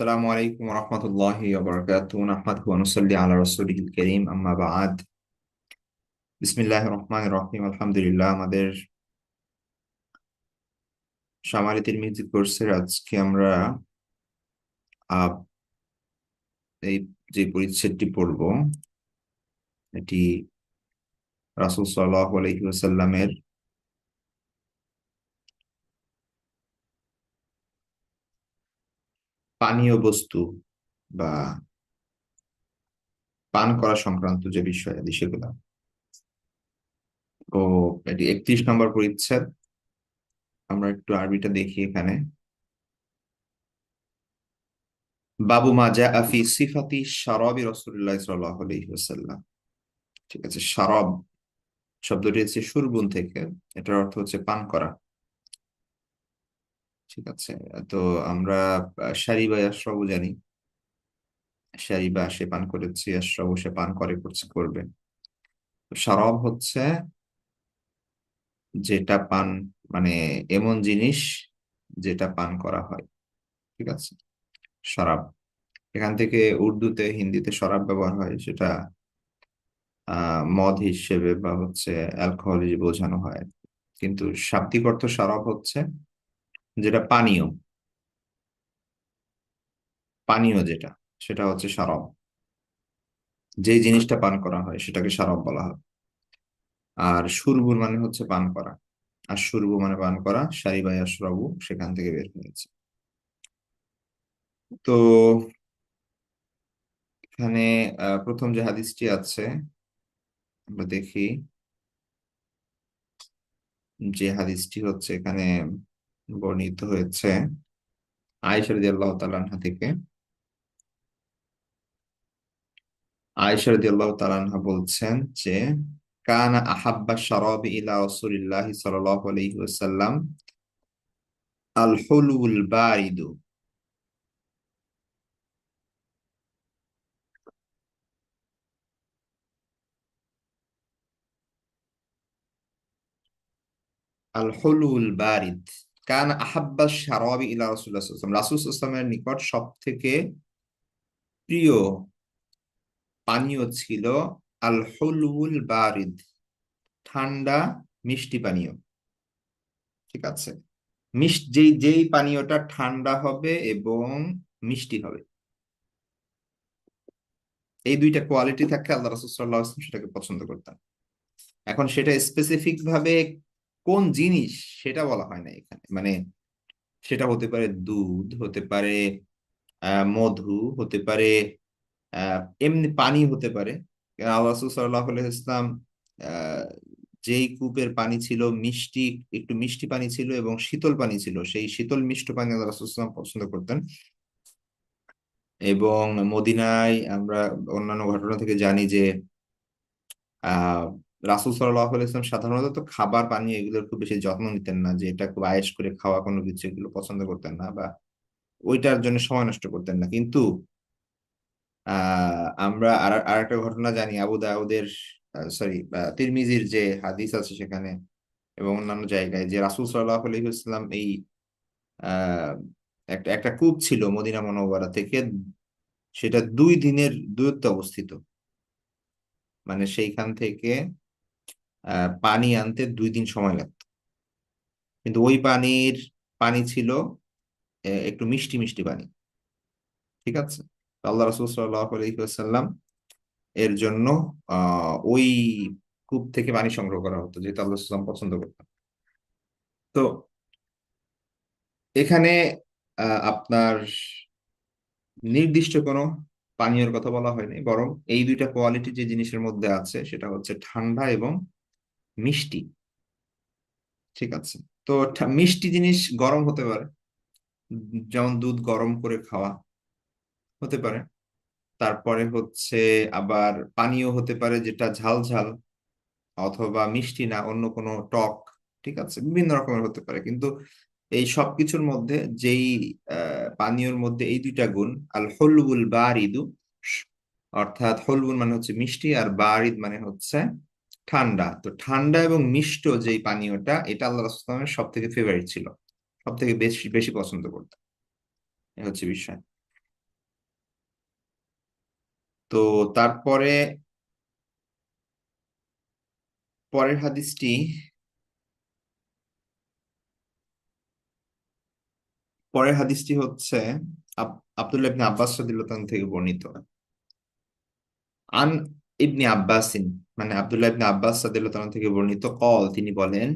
السلام عليكم ورحمة الله وبركاته. نحمده ونصلي على رسوله الكريم أما بعد. بسم الله الرحمن الرحيم. আলহামদুলিল্লাহ, আমাদের শামারি তিরমিজি কোর্সের আজকে আমরা আহ, এই যে পরিচ্ছেদটি পড়ব, এটি রাসূল সাল্লাল্লাহু আলাইহি ওয়াসাল্লামের পানীয় বস্তু বা পান করা সংক্রান্ত যে বিষয় আদি সেগুলো। তো এটি 31 নম্বর পরিচ্ছেদ। আমরা একটু আরবিটা দেখি এখানে। বাবু মা জাআ ফি সিফাতি শারাবি রাসূলিল্লাহ সাল্লাল্লাহু আলাইহি ওয়াসাল্লাম। ঠিক আছে, শারাব শব্দটি হচ্ছে সুরবুন থেকে। এটার অর্থ হচ্ছে পান করা। ঠিক আছে। তো আমরা শারিবা ইয়াশরাবু জানি। শারিবা সে পান করেছে, ইয়াশরাবু সে পান করে, করছে, করবে। তো শারাব হচ্ছে যেটা পান, মানে এমন জিনিস যেটা পান করা হয়। ঠিক আছে, শরাব। এখান থেকে উর্দুতে, হিন্দিতে শরাব ব্যবহার হয়, সেটা মদ হিসেবে বা হচ্ছে অ্যালকোহল বোঝানো হয়। কিন্তু শাব্দিক অর্থ শরাব হচ্ছে যেটা পানীয়, পানীয় যেটা, সেটা হচ্ছে শরাব। যে জিনিসটা পান করা হয় সেটাকে শরাব বলা হয়। আর শুরবুর মানে হচ্ছে পান করা। আর শুরবু মানে পান করা, শারিবা ইয়াশরাবু সেখান থেকে বের হয়েছে। তো এখানে প্রথম যে হাদিসটি আছে আমরা দেখি। যে হাদিসটি হচ্ছে এখানে বর্ণিত হয়েছে আয়েশা রাদিয়াল্লাহু তাআলা আনহা থেকে। আয়েশা রাদিয়াল্লাহু তাআলা আনহা বলছেন যে কানা আহাব্বা শারাবি ইলা রাসূলিল্লাহি সাল্লাল্লাহু আলাইহি ওয়াসাল্লাম আল হুলুল বারিদু। আল হুলুল বারিদ। কান আহাব্বা শারাবি ইলা রাসূলিল্লাহ সাল্লাল্লাহু আলাইহি ওয়াসাল্লাম, রাসূল সাল্লাল্লাহু আলাইহি ওয়াসাল্লামের নিকট সব থেকে প্রিয় পানীয় ছিল আল হুলুল বারিদ, ঠান্ডা মিষ্টি পানীয়। ঠিক আছে, যেই যেই পানীয়টা ঠান্ডা হবে এবং মিষ্টি হবে, এই দুইটা কোয়ালিটি থাকলে আল্লাহ রাসূল সাল্লাল্লাহু আলাইহি ওয়াসাল্লাম সেটাকে পছন্দ করতেন। এখন সেটা স্পেসিফিক ভাবে কোন জিনিস সেটা বলা হয় না এখানে। মানে সেটা হতে পারে দুধ, হতে পারে মধু, হতে পারে আহ এমনি পানি হতে পারে। আল্লাহ রাসূল সাল্লাল্লাহু আলাইহি ওয়াসাল্লাম আহ যেই কূপের পানি ছিল মিষ্টি, একটু মিষ্টি পানি ছিল এবং শীতল পানি ছিল, সেই শীতল মিষ্ট পানি আল্লাহ রাসূল সাল্লাল্লাহু আলাইহি ওয়াসাল্লাম পছন্দ করতেন। এবং মদিনায় আমরা অন্যান্য ঘটনা থেকে জানি যে আহ রাসূল সাল্লাল্লাহু আলাইহি ওয়াসাল্লাম সাধারণত তো খাবার পানি এগুলোর খুব বেশি যত্ন নিতেন না, যে এটা খুব আয়েশ করে খাওয়া কোনো কিছু, এগুলো পছন্দ করতেন না বা ওইটার জন্য সময় নষ্ট করতেন না। কিন্তু আমরা আর আর একটা ঘটনা জানি আবু দাউদের, সরি, তিরমিজির যে হাদিস আছে সেখানে এবং অন্যান্য জায়গায়, যে রাসূল সাল্লাল্লাহু আলাইহি ওয়াসাল্লাম এই আহ একটা একটা কূপ ছিল মদিনা মুনাওয়ারা থেকে, সেটা 2 দিনের দূরত্বে অবস্থিত। মানে সেইখান থেকে পানি আনতে 2 দিন সময় লাগতো। কিন্তু ওই পানি ছিল একটু মিষ্টি মিষ্টি পানি। ঠিক আছে, তো আল্লাহ রাসূল সাল্লাল্লাহু আলাইহি ওয়াসাল্লাম এর জন্য ওই কূপ থেকে পানি সংগ্রহ করা হতো, যেহেতু আল্লাহ সাল্লাম পছন্দ করতেন। তো এখানে আপনার নির্দিষ্ট কোনো পানীয়ের কথা বলা হয়নি, বরং এই দুইটা কোয়ালিটি যে জিনিসের মধ্যে আছে সেটা হচ্ছে ঠান্ডা এবং মিষ্টি। ঠিক আছে। তো মিষ্টি জিনিস গরম হতে পারে, যেমন দুধ গরম করে খাওয়া হতে পারে। তারপরে হচ্ছে আবার পানীয় হতে পারে যেটা ঝাল ঝাল অথবা মিষ্টি না, অন্য কোনো টক। ঠিক আছে, বিভিন্ন রকমের হতে পারে। কিন্তু এই সবকিছুর মধ্যে যেই পানীয়র মধ্যে এই দুইটা গুণ, আল হলবুল বারিদু, অর্থাৎ হলবুল মানে হচ্ছে মিষ্টি আর বারিদ মানে হচ্ছে ঠান্ডা। তো ঠান্ডা এবং মিষ্ট যেই পানীয়টা, এটা আল্লাহ রাসূলের সব থেকে ফেভারিট ছিল, সব থেকে বেশি বেশি পছন্দ করতেন। এ হচ্ছে বিষয়। তো তারপরে পরের হাদিসটি পরের হাদিসটি হচ্ছে আব্দুল্লাহ ইবনে আব্বাস রাদিয়াল্লাহু তাআলা থেকে বর্ণিত। আন ইবনে আব্বাসিন, মানে আব্দুল্লাহ ইবনে আব্বাস রাদিয়াল্লাহু তাআলা থেকে বর্ণিত, তিনি বলেন,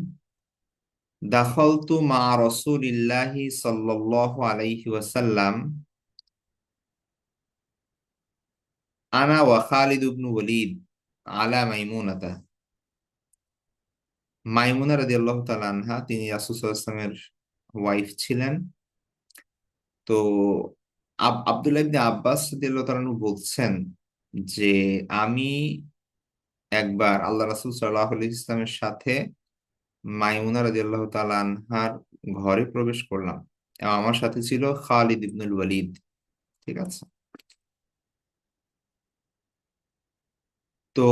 দাখালতু মা রাসূলিল্লাহি সাল্লাল্লাহু আলাইহি ওয়াসাল্লাম আনা ওয়া খালিদ ইবনে ওয়ালিদ আলা মাইমুনাতা। মাইমুনা রাদিয়াল্লাহু তাআলা আনহা, তিনি রাসূল সাল্লাল্লাহু আলাইহি ওয়াসাল্লামের ওয়াইফ ছিলেন। তো আব্দুল্লাহ ইবনে আব্বাস রাদিয়াল্লাহু তাআলা আনহু বলছেন যে আমি একবার আল্লাহ রাসূল সাল্লাল্লাহু আলাইহি ওয়াসাল্লামের সাথে মাইমুনা রাদিয়াল্লাহু তাআলা আনহার ঘরে প্রবেশ করলাম এবং আমার সাথে ছিল খালিদ ইবনুল ওয়ালিদ। ঠিক আছে। তো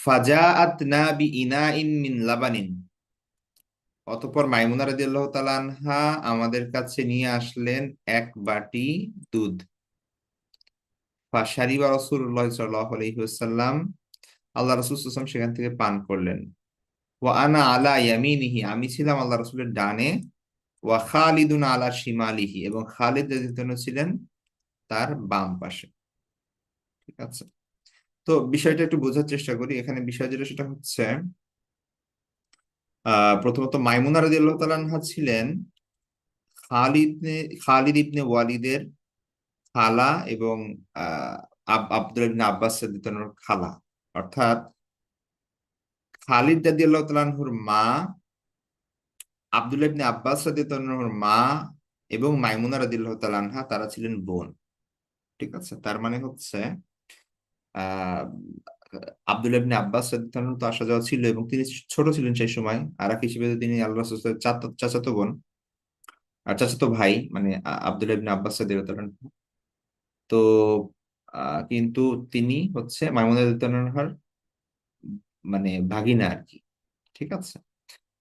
ফাজাআতনা বিইনাইন মিন লাবানিন, অতঃপর মাইমুনা রাদিয়াল্লাহু তাআলা আনহা আমাদের কাছে নিয়ে আসলেন এক বাটি দুধ। ফাশারিবা রাসূলুল্লাহ সাল্লাল্লাহু আলাইহি ওয়াসাল্লাম, আল্লাহ রাসূল সাল্লাল্লাহু আলাইহি ওয়াসাল্লাম সেখান থেকে পান করলেন। ওয়া আনা আলা ইয়ামিনিহি, আমি ছিলাম আল্লাহ রাসূলের ডানে। ওয়া খালিদুন আলা শিমালিহি, এবং খালিদ রাদিয়াল্লাহু তাআলা ছিলেন তার বাম পাশে। ঠিক আছে। তো বিষয়টা একটু বোঝার চেষ্টা করি। এখানে বিষয় যেটা সেটা হচ্ছে, প্রথমত মাইমুনা রাদিয়াল্লাহু তাআলা আনহা ছিলেন খালিদ খালিদ ইবনে ওয়ালিদের খালা, এবং আব্দুল্লাহ ইবনে আব্বাস রাদিয়াল্লাহু তাআলার খালা। অর্থাৎ খালিদ রাদিয়াল্লাহু তাআলা আনহুর মা, আব্দুল্লাহ ইবনে আব্বাস রাদিয়াল্লাহু আনহুর মা এবং মাইমুনা রাদিয়াল্লাহু তাআলা আনহা, তারা ছিলেন বোন। ঠিক আছে। তার মানে হচ্ছে আহ আব্দুল্লাহ ইবনে আব্বাস রাদিয়াল্লাহু আনহু তো আসা যাওয়া ছিল, এবং তিনি ছোট ছিলেন সেই সময়। আর এক হিসেবে তিনি আল্লাহ রাসূলের চাচাতো বোন আর চাচাতো ভাই, মানে আব্দুল্লাহ ইবনে আব্বাস রাদিয়াল্লাহু আনহু। তো কিন্তু তিনি হচ্ছে মাইমুনা রাদিয়াল্লাহু আনহার মানে ভাগিনা আর কি। ঠিক আছে।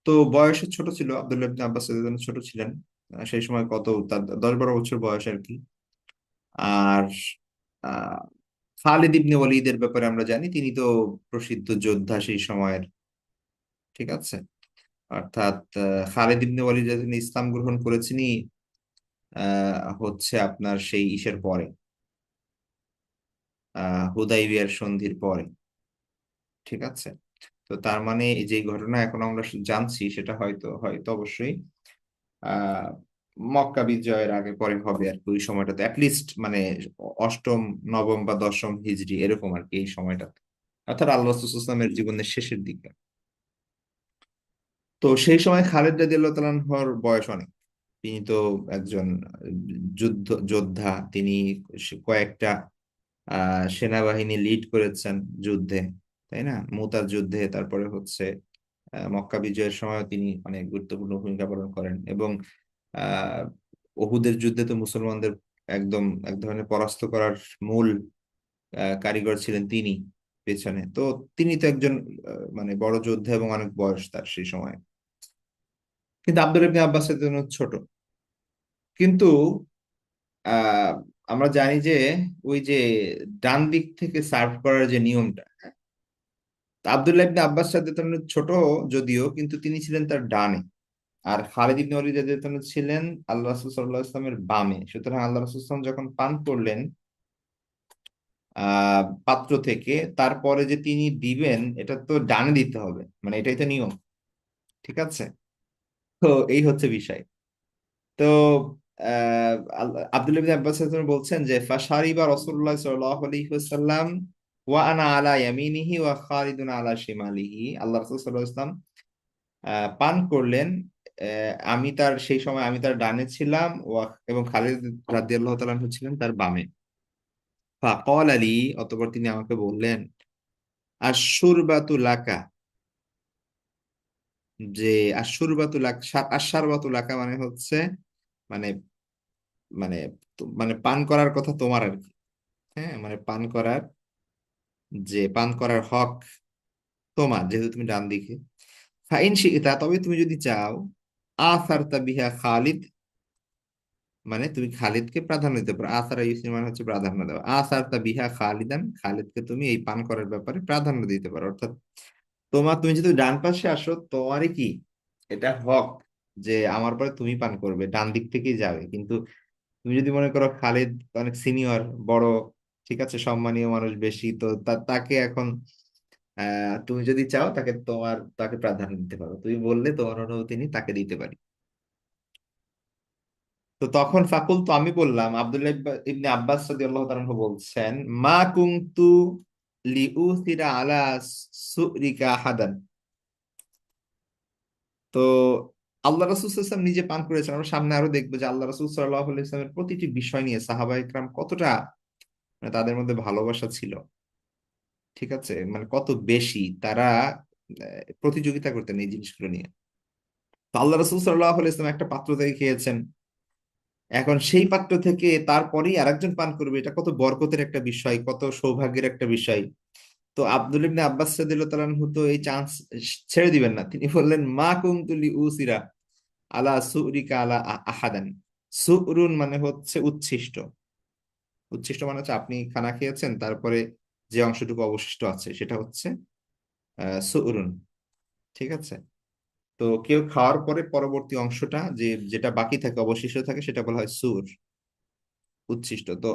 তো বয়সে ছোট ছিল, আব্দুল্লাহ ইবনে আব্বাস রাদিয়াল্লাহু আনহু ছোট ছিলেন। সেই সময় কত তার 10-12 বছর বয়স আর কি। আর আহ খালিদ ইবনে ওয়ালিদের ব্যাপারে আমরা জানি, তিনি তো প্রসিদ্ধ যোদ্ধা সেই সময়ের। ঠিক আছে। অর্থাৎ খালিদ ইবনে ওয়ালিদ যখন ইসলাম গ্রহণ করেছেনই হচ্ছে আপনার সেই ইসের পরে, হুদাইবিয়ার সন্ধির পরে। ঠিক আছে। তো তার মানে এই যে ঘটনা এখন আমরা জানছি, সেটা হয়তো হয়তো অবশ্যই আহ মক্কা বিজয়ের আগে পরে হবে আর কি, ওই সময়টাতে অ্যাটলিস্ট, মানে অষ্টম, নবম বা দশম হিজরি এরকম আর কি, এই সময়টাতে, অর্থাৎ আল্লাহ রাসূলুল্লাহ সাল্লাল্লাহু আলাইহি ওয়াসাল্লামের জীবনের শেষের দিকে। তো সেই সময় খালিদ রাদিয়াল্লাহু তাআলা আনহুর বয়স অনেক। তিনি তো একজন যোদ্ধা। তিনি কয়েকটা সেনাবাহিনী লিড করেছেন যুদ্ধে, তাই না? মুতার যুদ্ধে, তারপরে হচ্ছে মক্কা বিজয়ের সময় তিনি অনেক গুরুত্বপূর্ণ ভূমিকা পালন করেন, এবং আহ ওহুদের যুদ্ধে তো মুসলমানদের একদম এক ধরনের পরাস্ত করার মূল কারিগর ছিলেন তিনি পেছনে। তো তিনি তো একজন মানে বড় যোদ্ধা, এবং অনেক বয়স তার সেই সময়। কিন্তু আব্দুল ইবনে আব্বাসের জন্য ছোট। কিন্তু আহ আমরা জানি যে ওই যে ডান দিক থেকে সার্ভ করার যে নিয়মটা, আব্দুল্লাহ ইবনে আব্বাস রাদিয়াল্লাহু আনহু ছোট যদিও, কিন্তু তিনি ছিলেন তার ডানে। আর খালিদ ইবনে ওয়ালিদ রাদিয়াল্লাহু আনহু ছিলেন আল্লাহ রাসূল সাল্লাল্লাহু আলাইহি ওয়াসাল্লামের বামে। সুতরাং আল্লাহ রাসূল সাল্লাল্লাহু আলাইহি ওয়াসাল্লাম যখন পান করলেন পাত্র থেকে, তারপরে যে তিনি দিবেন, এটা তো ডানে দিতে হবে, মানে এটাই তো নিয়ম। ঠিক আছে। তো এই হচ্ছে বিষয়। তো আব্দুল্লাহ ইবনে আব্বাস রাদিয়াল্লাহু আনহু বলছেন যে ফাশারিবা রাসূলুল্লাহ সাল্লাল্লাহু আলাইহি ওয়াসাল্লাম ওয়া আনা আলা ইয়ামিনিহি ওয়া খালিদুন আলা শিমালিহি, আল্লাহ রাসূল সাল্লাল্লাহু আলাইহি ওয়াসাল্লাম পান করলেন। আমি তার সেই সময় আমি তার ডানে ছিলাম, এবং খালিদ রাদিয়াল্লাহু তাআলা আনহু ছিলেন তার বামে। ফাকাল আলী, অতঃপর তিনি আমাকে বললেন, আশ-শুরবাতু লাকা, যে আশ-শুরবাতু লাক, আশ-শারবাতু লাকা মানে হচ্ছে, মানে মানে মানে পান করার কথা তোমার আর কি। হ্যাঁ, মানে পান করার হক তোমার, যেহেতু তুমি ডান দিকে। ফাইন শিইতা, তবে তুমি যদি চাও, আসারতা বিহা খালিদ, মানে তুমি খালিদকে প্রাধান্য দিতে পারো। আসারা ইউসির মানে হচ্ছে প্রাধান্য দেওয়া। আসার তা বিহা খালিদান, খালিদকে তুমি এই পান করার ব্যাপারে প্রাধান্য দিতে পারো। অর্থাৎ তুমি যদি ডান পাশে আসো, তোমারই কি এটা হক যে আমার পরে তুমি পান করবে, ডান দিক থেকেই যাবে। কিন্তু তুমি যদি মনে করো খালিদ অনেক সিনিয়র, বড়, ঠিক আছে, সম্মানীয় মানুষ বেশি, তো তাকে এখন তুমি যদি চাও তাকে প্রাধান্য দিতে পারো। তুমি বললে তোমার অনুমতি নিয়ে তাকে দিতে পারি। তো তখন ফাকুল, তো আমি বললাম, আব্দুল্লাহ ইবনে আব্বাস রাদিয়াল্লাহু তাআলা আনহু বলছেন, মা কুনতু লিউসিরা আলা সুরিকা হাদান। তো আল্লাহ রাসূল সাল্লাল্লাহু আলাইহি ওয়াসাল্লাম নিজে পান করেছেন। আমরা সামনে আরো দেখবো যে আল্লাহ রাসূল সাল্লাল্লাহু আলাইহি ওয়াসাল্লামের প্রতিটি বিষয় নিয়ে সাহাবা ইকরাম কতটা, মানে তাদের মধ্যে ভালোবাসা ছিল, ঠিক আছে, মানে কত বেশি তারা প্রতিযোগিতা করতেন এই জিনিসগুলো নিয়ে। তো আল্লাহ রাসূল সাল্লাল্লাহু আলাইহি ওয়াসাল্লাম একটা পাত্র থেকে খেয়েছেন, এখন সেই পাত্র থেকে তারপরেই আরেকজন পান করবে, এটা কত বরকতের একটা বিষয়, কত সৌভাগ্যের একটা বিষয়। তো আব্দুল ইবনে আব্বাস রাদিয়াল্লাহু তাআলা আনহু তো এই চান্স ছেড়ে দিবেন না। তিনি বললেন, মা কুনতুলি উসিরা আলা সুরিকা আলা আহাদান। সুরুন মানে হচ্ছে উচ্ছিষ্ট। উচ্ছিষ্ট মানে হচ্ছে আপনি খানা খেয়েছেন, তারপরে যে অংশটুকু অবশিষ্ট আছে সেটা হচ্ছে সুরুন, ঠিক আছে। তো কেউ খাওয়ার পরে পরবর্তী অংশটা যেটা বাকি থাকে, অবশিষ্ট থাকে, সেটা বলা হয় সুর, উচ্ছিষ্ট। তো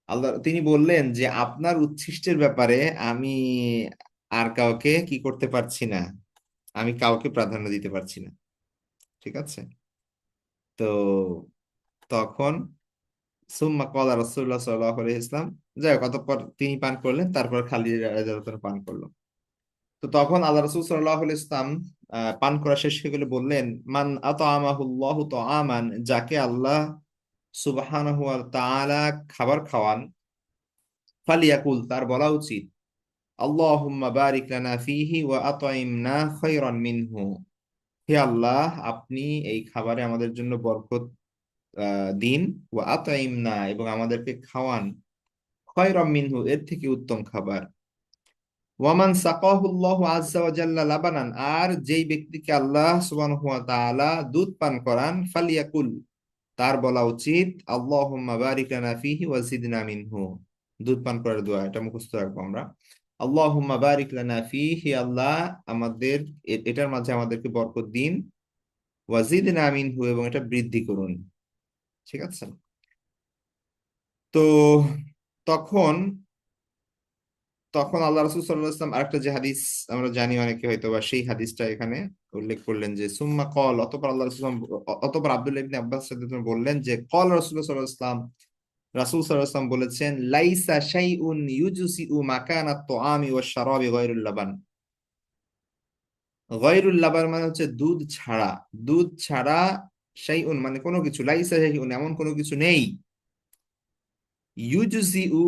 আল্লাহ তিনি বললেন যে আপনার উচ্ছিষ্টের ব্যাপারে আমি আর কাউকে কি করতে পারছি না, আমি কাউকে প্রাধান্য দিতে পারছি না, ঠিক আছে। তো তখন সুম্মা ক্বালা রাসূলুল্লাহ সাল্লাল্লাহু আলাইহি ওয়াসাল্লাম, যাই হোক, অতঃপর তিনি পান করলেন, তারপর খালিদ রাদিয়াল্লাহু আনহু পান করলো। তো তখন আল্লাহ রাসূল সাল্লাল্লাহু আলাইহি ওয়াসাল্লাম পান করা শেষ হয়ে গেলে বললেন, মান আতআমাহুল্লাহু তাআমান, যাকে আল্লাহ সুবহানাহু ওয়া তাআলা খাবার খাওয়ান, ফালিয়াকুল, তার বলা উচিত, আল্লাহুম্মা বারিক লানা ফীহি ওয়া আতইমনা খায়রান মিনহু। হে আল্লাহ, আপনি এই খাবারে আমাদের জন্য বরকত দিন, ওয়া আতইমনা, এবং আমাদেরকে খাওয়ান, খায়রাম মিনহু, এর থেকে উত্তম খাবার। ওয়ামান সাকাহুল্লাহু আযজা ওয়া জাল্লা লাবানান, আর যেই ব্যক্তিকে আল্লাহ সুবহানাহু ওয়া তাআলা দুধ পান করান, ফালিয়াকুল, তার বলা উচিত, আল্লাহুম্মা বারিক লানা ফীহি ওয়া জিদনা মিনহু। দুধ পান করার দোয়া, এটা মুখস্থ রাখবো আমরা। আল্লাহুম্মা বারিক লানা ফীহি, আল্লাহ আমাদের এটার মাঝে আমাদেরকে বরকত দিন, ওয়া জিদনা মিনহু, এবং এটা বৃদ্ধি করুন, ঠিক আছে। তো তখন তখন আল্লাহ রাসূল সাল্লাল্লাহু আলাইহি ওয়াসাল্লাম আরেকটা যে হাদিস আমরা জানি অনেকে হয়তো, বা সেই হাদিসটা এখানে উল্লেখ করলেন যে সুম্মা কল, অতঃপর আল্লাহ রাসূল অতঃপর আব্দুল্লাহ ইবনে আব্বাস রাদিয়াল্লাহু আনহু বললেন যে, কল রাসূলুল্লাহ সাল্লাল্লাহু আলাইহি ওয়াসাল্লাম, রাসূল সাল্লাল্লাহু আলাইহি ওয়াসাল্লাম বলেছেন, লাইসা শাইউন ইউজসিউ মাকানা আত-তুআমি ওয়াশ-শারাবি গায়রুল লাবান। গায়রুল লাবান মানে হচ্ছে দুধ ছাড়া। দুধ ছাড়া, শাইউন মানে কোনো কিছু, লাইসা শাইউন এমন কোনো কিছু নেই, ইউজসিউ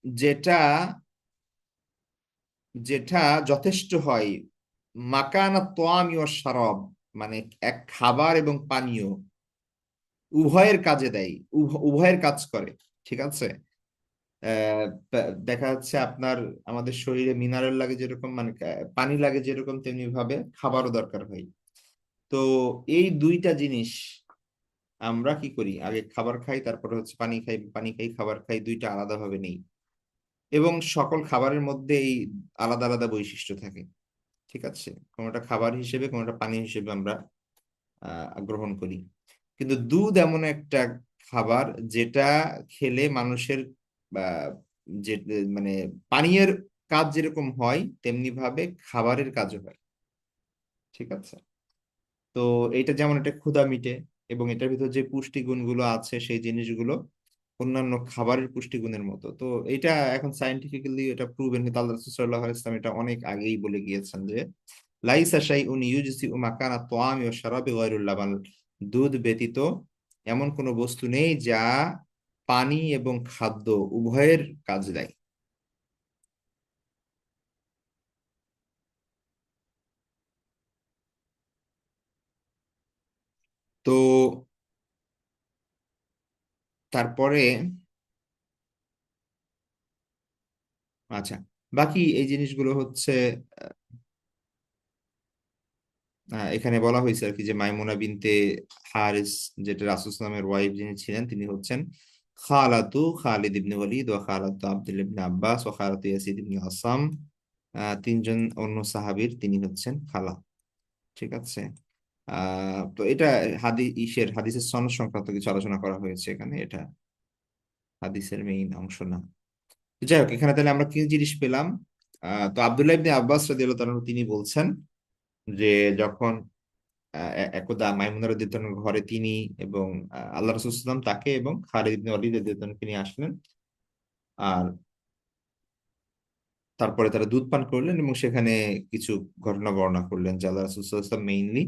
যেটা যেটা যথেষ্ট হয়, মাকানা তোয়ামি ও শারাব মানে এক খাবার এবং পানীয় উভয়ের কাজে দেয়, উভয়ের কাজ করে, ঠিক আছে। দেখা যাচ্ছে আপনার, আমাদের শরীরে মিনারেল লাগে যেরকম, মানে পানি লাগে যেরকম, তেমনি ভাবে খাবারও দরকার হয়। তো এই দুইটা জিনিস আমরা কি করি, আগে খাবার খাই, তারপরে হচ্ছে পানি খাই, পানি খাই, খাবার খাই, দুইটা আলাদা ভাবে নেই। এবং সকল খাবারের মধ্যে এই আলাদা আলাদা বৈশিষ্ট্য থাকে, ঠিক আছে। কোনোটা খাবার হিসেবে, কোনোটা পানি হিসেবে আমরা গ্রহণ করি। কিন্তু দুধ এমন একটা খাবার যেটা খেলে মানুষের আহ, যে মানে পানীয়ের কাজ যেরকম হয়, তেমনি ভাবে খাবারের কাজও হয়, ঠিক আছে। তো এটা যেমন এটা ক্ষুধা মিটে, এবং এটার ভিতর যে পুষ্টি গুণগুলো আছে সেই জিনিসগুলো অন্যান্য খাবারের পুষ্টিগুণের মতো। তো এটা এখন সায়েন্টিফিক্যালি এটা প্রুভেন, কিন্তু আল্লাহ রাসূল সাল্লাল্লাহু আলাইহি ওয়াসাল্লাম এটা অনেক আগেই বলে গিয়েছেন যে, লাইসা শাইউন ইউজসিউ মাকানা তোয়ামি ওয়া শারাবি গায়রুল লাবান, দুধ ব্যতীত এমন কোনো বস্তু নেই যা পানি এবং খাদ্য উভয়ের কাজ দেয়। তো তারপরে, আচ্ছা, বাকি এই জিনিসগুলো হচ্ছে এখানে বলা হয়েছে আর কি যে মাইমুনা বিনতে হারিস, যেটা রাসূল সাল্লাল্লাহু আলাইহি ওয়াসাল্লামের ওয়াইফ যিনি ছিলেন, তিনি হচ্ছেন খালাতু খালিদ ইবনে ওয়ালিদ ওয়া খালাতু আব্দুল্লাহ ইবনে আব্বাস ওয়া খালাতু ইয়াসিদ ইবনে আসাম। তিনজন অন্য সাহাবীর তিনি হচ্ছেন খালা। ঠিক আছে। তো এটা হাদিসের সনদ সংক্রান্ত কিছু আলোচনা করা হয়েছে এখানে, এটা হাদিসের মেইন অংশ না। যাই হোক, এখানে তাহলে আমরা কি জিনিস পেলাম? তো আব্দুল্লাহ ইবনে আব্বাস রাদিয়াল্লাহু তাআলা তিনি বলছেন যে যখন একদা মাইমুনা রাদিয়াল্লাহু তাআলার ঘরে তিনি এবং আল্লাহ রাসূল সাল্লাল্লাহু আলাইহি ওয়াসাল্লাম তাকে এবং খালিদ ইবনে ওয়ালিদ রাদিয়াল্লাহু তাআলাকে নিয়ে আসলেন। আর তারপরে তারা দুধ পান করলেন এবং সেখানে কিছু ঘটনা বর্ণনা করলেন যে আল্লাহ রাসূল সাল্লাল্লাহু আলাইহি ওয়াসাল্লাম মেইনলি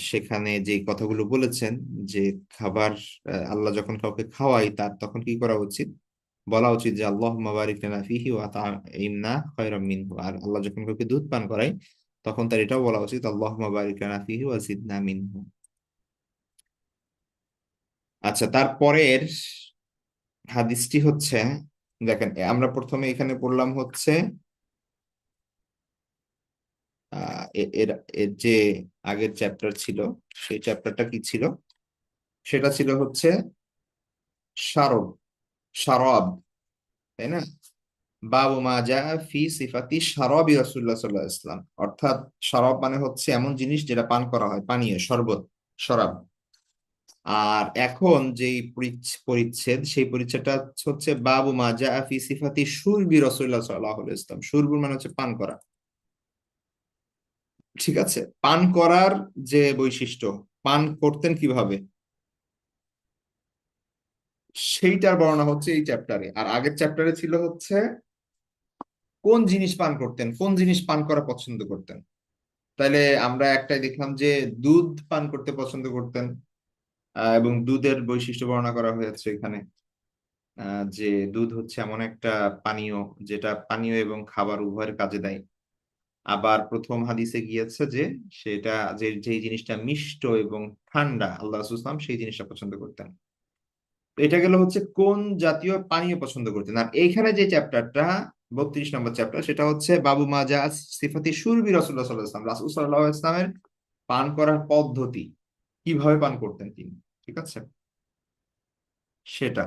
সেখানে যে কথাগুলো বলেছেন যে খাবার, আল্লাহ যখন কাউকে খাওয়াই তার তখন কি করা উচিত, বলা উচিত যে আল্লাহুম্মা বারিক লানা ফিহি ওয়া আত'ইমনা খায়রাম মিনহু। আর আল্লাহ যখন কাউকে দুধ পান করাই তখন তার এটাও বলা উচিত আল্লাহুম্মা বারিক লানা ফিহি ওয়া জিদনা মিনহু। আচ্ছা, তারপরের হাদিসটি হচ্ছে, দেখেন আমরা প্রথমে এখানে পড়লাম হচ্ছে এর এর যে আগের চ্যাপ্টার ছিল, সেই চ্যাপ্টারটা কি ছিল? সেটা ছিল হচ্ছে শারব, শারাব, তাই না? বাবু মা জা ফি সিফাতি শারাবি রাসূলুল্লাহ সাল্লাল্লাহু আলাইহি ওয়াসাল্লাম। অর্থাৎ শারাব মানে হচ্ছে এমন জিনিস যেটা পান করা হয়, পানীয়, শরবত, শরাব। আর এখন যেই পরিচ্ছেদ, সেই পরিচ্ছেদটা হচ্ছে বাবু মা জা ফি সিফাতি শুরবি রাসূলুল্লাহ সাল্লাল্লাহু আলাইহি ওয়াসাল্লাম। শুরবু মানে হচ্ছে পান করা। ঠিক আছে, পান করার যে বৈশিষ্ট্য, পান করতেন কিভাবে, সেইটার বর্ণনা হচ্ছে এই চ্যাপ্টারে। আর আগের চ্যাপ্টারে ছিল হচ্ছে কোন জিনিস পান করতেন, কোন জিনিস পান করা পছন্দ করতেন। তাইলে আমরা একটাই দেখলাম যে দুধ পান করতে পছন্দ করতেন, এবং দুধের বৈশিষ্ট্য বর্ণনা করা হয়েছে এখানে। যে দুধ হচ্ছে এমন একটা পানীয় যেটা পানীয় এবং খাবার উভয়ের কাজে দেয়। আবার প্রথম হাদিসে গিয়েছে যে সেটা যে যেই জিনিসটা মিষ্ট এবং ঠান্ডা, আল্লাহ রাসূল সাল্লাল্লাহু আলাইহি ওয়াসাল্লাম সেই জিনিসটা পছন্দ করতেন। তো এটা গেল হচ্ছে কোন জাতীয় পানীয় পছন্দ করতেন। আর এইখানে যে চ্যাপ্টারটা 32 নম্বর চ্যাপ্টার, সেটা হচ্ছে বাবু মাজা সিফাতি শুরবি রাসূলুল্লাহ সাল্লাল্লাহু আলাইহি ওয়াসাল্লাম, রাসূল সাল্লাল্লাহু আলাইহি ওয়াসাল্লামের পান করার পদ্ধতি, কিভাবে পান করতেন তিনি। ঠিক আছে, সেটা।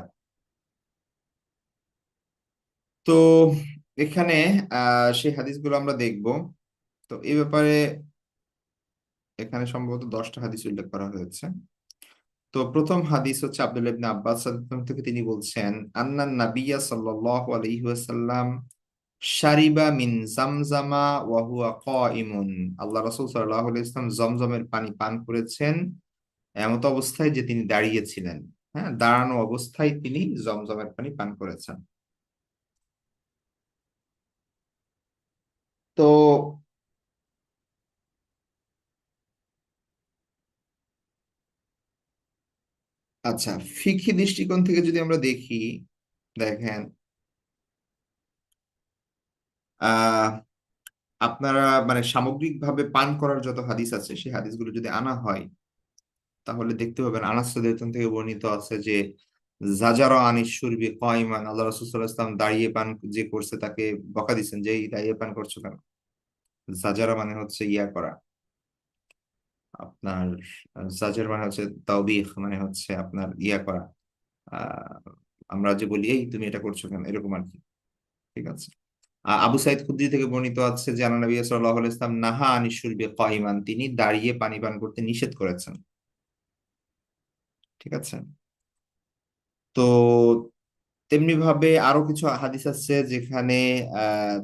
তো এখানে সেই হাদিসগুলো আমরা দেখব। তো এই ব্যাপারে এখানে সম্ভবত 10টা হাদিস উল্লেখ করা হয়েছে। তো প্রথম হাদিস হচ্ছে আব্দুল্লাহ ইবনে আব্বাস রাদিয়াল্লাহু আনহু থেকে, তিনি বলছেন আন্নান নাবিয়্যা সাল্লাল্লাহু আলাইহি ওয়াসাল্লাম শারিবা মিন জামজামা ওয়া হুয়া কাইমুন। আল্লাহ রাসূল সাল্লাল্লাহু আলাইহি ওয়াসাল্লাম জমজমের পানি পান করেছেন এমত অবস্থায় যে তিনি দাঁড়িয়েছিলেন। হ্যাঁ, দাঁড়ানো অবস্থায় তিনি জমজমের পানি পান করেছেন। তো আচ্ছা, ফিকহি দৃষ্টিকোণ থেকে যদি আমরা দেখি, দেখেন আহ আপনারা মানে সামগ্রিকভাবে পান করার যত হাদিস আছে সেই হাদিসগুলো যদি আনা হয়, তাহলে দেখতে পাবেন আনাস রাদিয়াল্লাহু থেকে বর্ণিত আছে যে জাজারা আনিস শুরবি কায়মান, আল্লাহ রাসূল সাল্লাল্লাহু আলাইহি ওয়াসাল্লাম দাঁড়িয়ে পান যে করছে তাকে বকা দিচ্ছেন যে এই দাঁড়িয়ে পান করছো কেন। জাজারা মানে হচ্ছে ইয়া করা, আপনার জাজের মানে হচ্ছে তাওবিখ, মানে হচ্ছে আপনার ইয়া করা। আহ আমরা যে বলি এই তুমি এটা করছো কেন, এরকম আর কি। ঠিক আছে। আবু সাইদ খুদরি থেকে বর্ণিত আছে যে আন নবী সাল্লাল্লাহু আলাইহি ওয়াসাল্লাম নাহা আনিস শুরবি কায়মান, তিনি দাঁড়িয়ে পানি পান করতে নিষেধ করেছেন। ঠিক আছে। তো তেমনি ভাবে আরো কিছু হাদিস আছে যেখানে আহ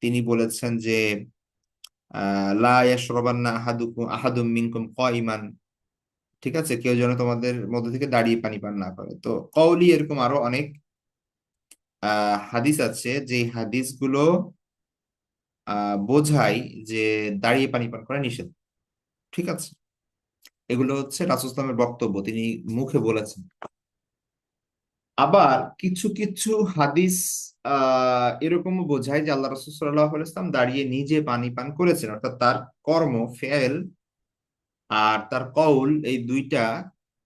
তিনি বলেছেন যে লা ইয়াশরাবান্না আহাদুম মিনকুম কাইমান। ঠিক আছে, কেউ যেন তোমাদের মধ্যে থেকে দাঁড়িয়ে পানি পান না করে। তো কওলি এরকম আরো অনেক হাদিস আছে যে হাদিসগুলো বোঝায় যে দাঁড়িয়ে পানি পান করা নিষেধ। ঠিক আছে, এগুলো হচ্ছে রাসূল সাল্লাল্লাহু আলাইহি ওয়াসাল্লামের বক্তব্য, তিনি মুখে বলেছেন। আবার কিছু কিছু হাদিস এরকমও বোঝায় যে আল্লাহ রাসূল সাল্লাল্লাহু আলাইহি ওয়াসাল্লাম দাঁড়িয়ে নিজে পানি পান করেছেন, অর্থাৎ তার কর্ম ফেল আর তার কওল, এই দুইটা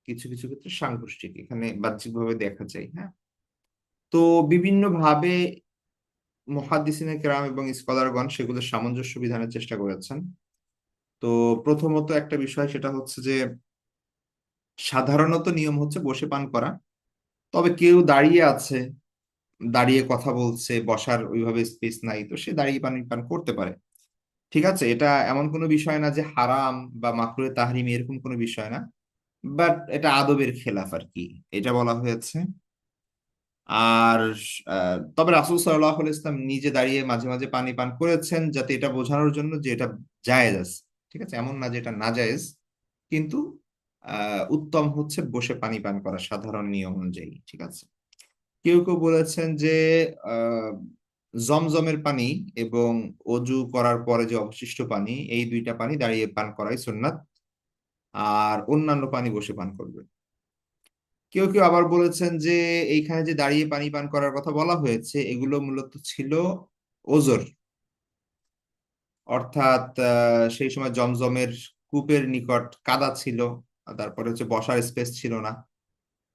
কিছু কিছু ক্ষেত্রে সাংঘর্ষিক এখানে বাহ্যিকভাবে দেখা যায়। হ্যাঁ, তো বিভিন্ন ভাবে মুহাদ্দিসিনে কেরাম এবং স্কলারগণ সেগুলো সামঞ্জস্য বিধানের চেষ্টা করেছেন। তো প্রথমত একটা বিষয় সেটা হচ্ছে যে সাধারণত নিয়ম হচ্ছে বসে পান করা। তবে কেউ দাঁড়িয়ে আছে, দাঁড়িয়ে কথা বলছে, বসার ওইভাবে স্পেস নাই, তো সে দাঁড়িয়ে পানি পান করতে পারে। ঠিক আছে, এটা এমন কোনো বিষয় না যে হারাম বা মাকরুহে তাহরিম, এরকম কোনো বিষয় না। বাট এটা আদবের খেলাফ আর কি, এটা বলা হয়েছে। আর তবে রাসূল সাল্লাল্লাহু আলাইহি ইসলাম নিজে দাঁড়িয়ে মাঝে মাঝে পানি পান করেছেন, যাতে এটা বোঝানোর জন্য যে এটা জায়েজ আছে। ঠিক আছে, এমন না যে এটা নাজায়েজ, কিন্তু উত্তম হচ্ছে বসে পানি পান করা সাধারণ নিয়ম অনুযায়ী। ঠিক আছে, কেউ কেউ বলেছেন যে আহ জমজমের পানি এবং অজু করার পরে যে অবশিষ্ট পানি, এই দুইটা পানি দাঁড়িয়ে পান করাই সুন্নাত, আর অন্যান্য পানি বসে পান করবে। কেউ কেউ আবার বলেছেন যে এইখানে যে দাঁড়িয়ে পানি পান করার কথা বলা হয়েছে, এগুলো মূলত ছিল ওজর, অর্থাৎ সেই সময় জমজমের কূপের নিকট কাদা ছিল, আর তারপরে হচ্ছে বসার স্পেস ছিল না,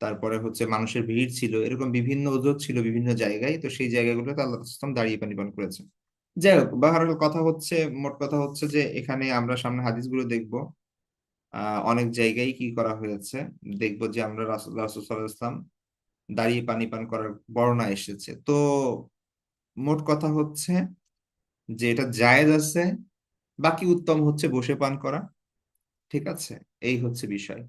তারপরে হচ্ছে মানুষের ভিড় ছিল, এরকম বিভিন্ন ওজর ছিল বিভিন্ন জায়গায়, তো সেই জায়গাগুলোতে আল্লাহ রাসূল সাল্লাল্লাহু আলাইহি ওয়াসাল্লাম দাঁড়িয়ে পানি পান করেছেন। যাই হোক, বাহার কথা হচ্ছে, মোট কথা হচ্ছে যে এখানে আমরা সামনে হাদিসগুলো দেখবো, অনেক জায়গায় কি করা হয়েছে, দেখবো যে আমরা রাসূল সাল্লাল্লাহু আলাইহি ওয়াসাল্লাম দাঁড়িয়ে পানি পান করার বর্ণনা এসেছে। তো মোট কথা হচ্ছে যে এটা জায়েজ আছে, বাকি উত্তম হচ্ছে বসে পান করা। ঠিক আছে, এই হচ্ছে বিষয়।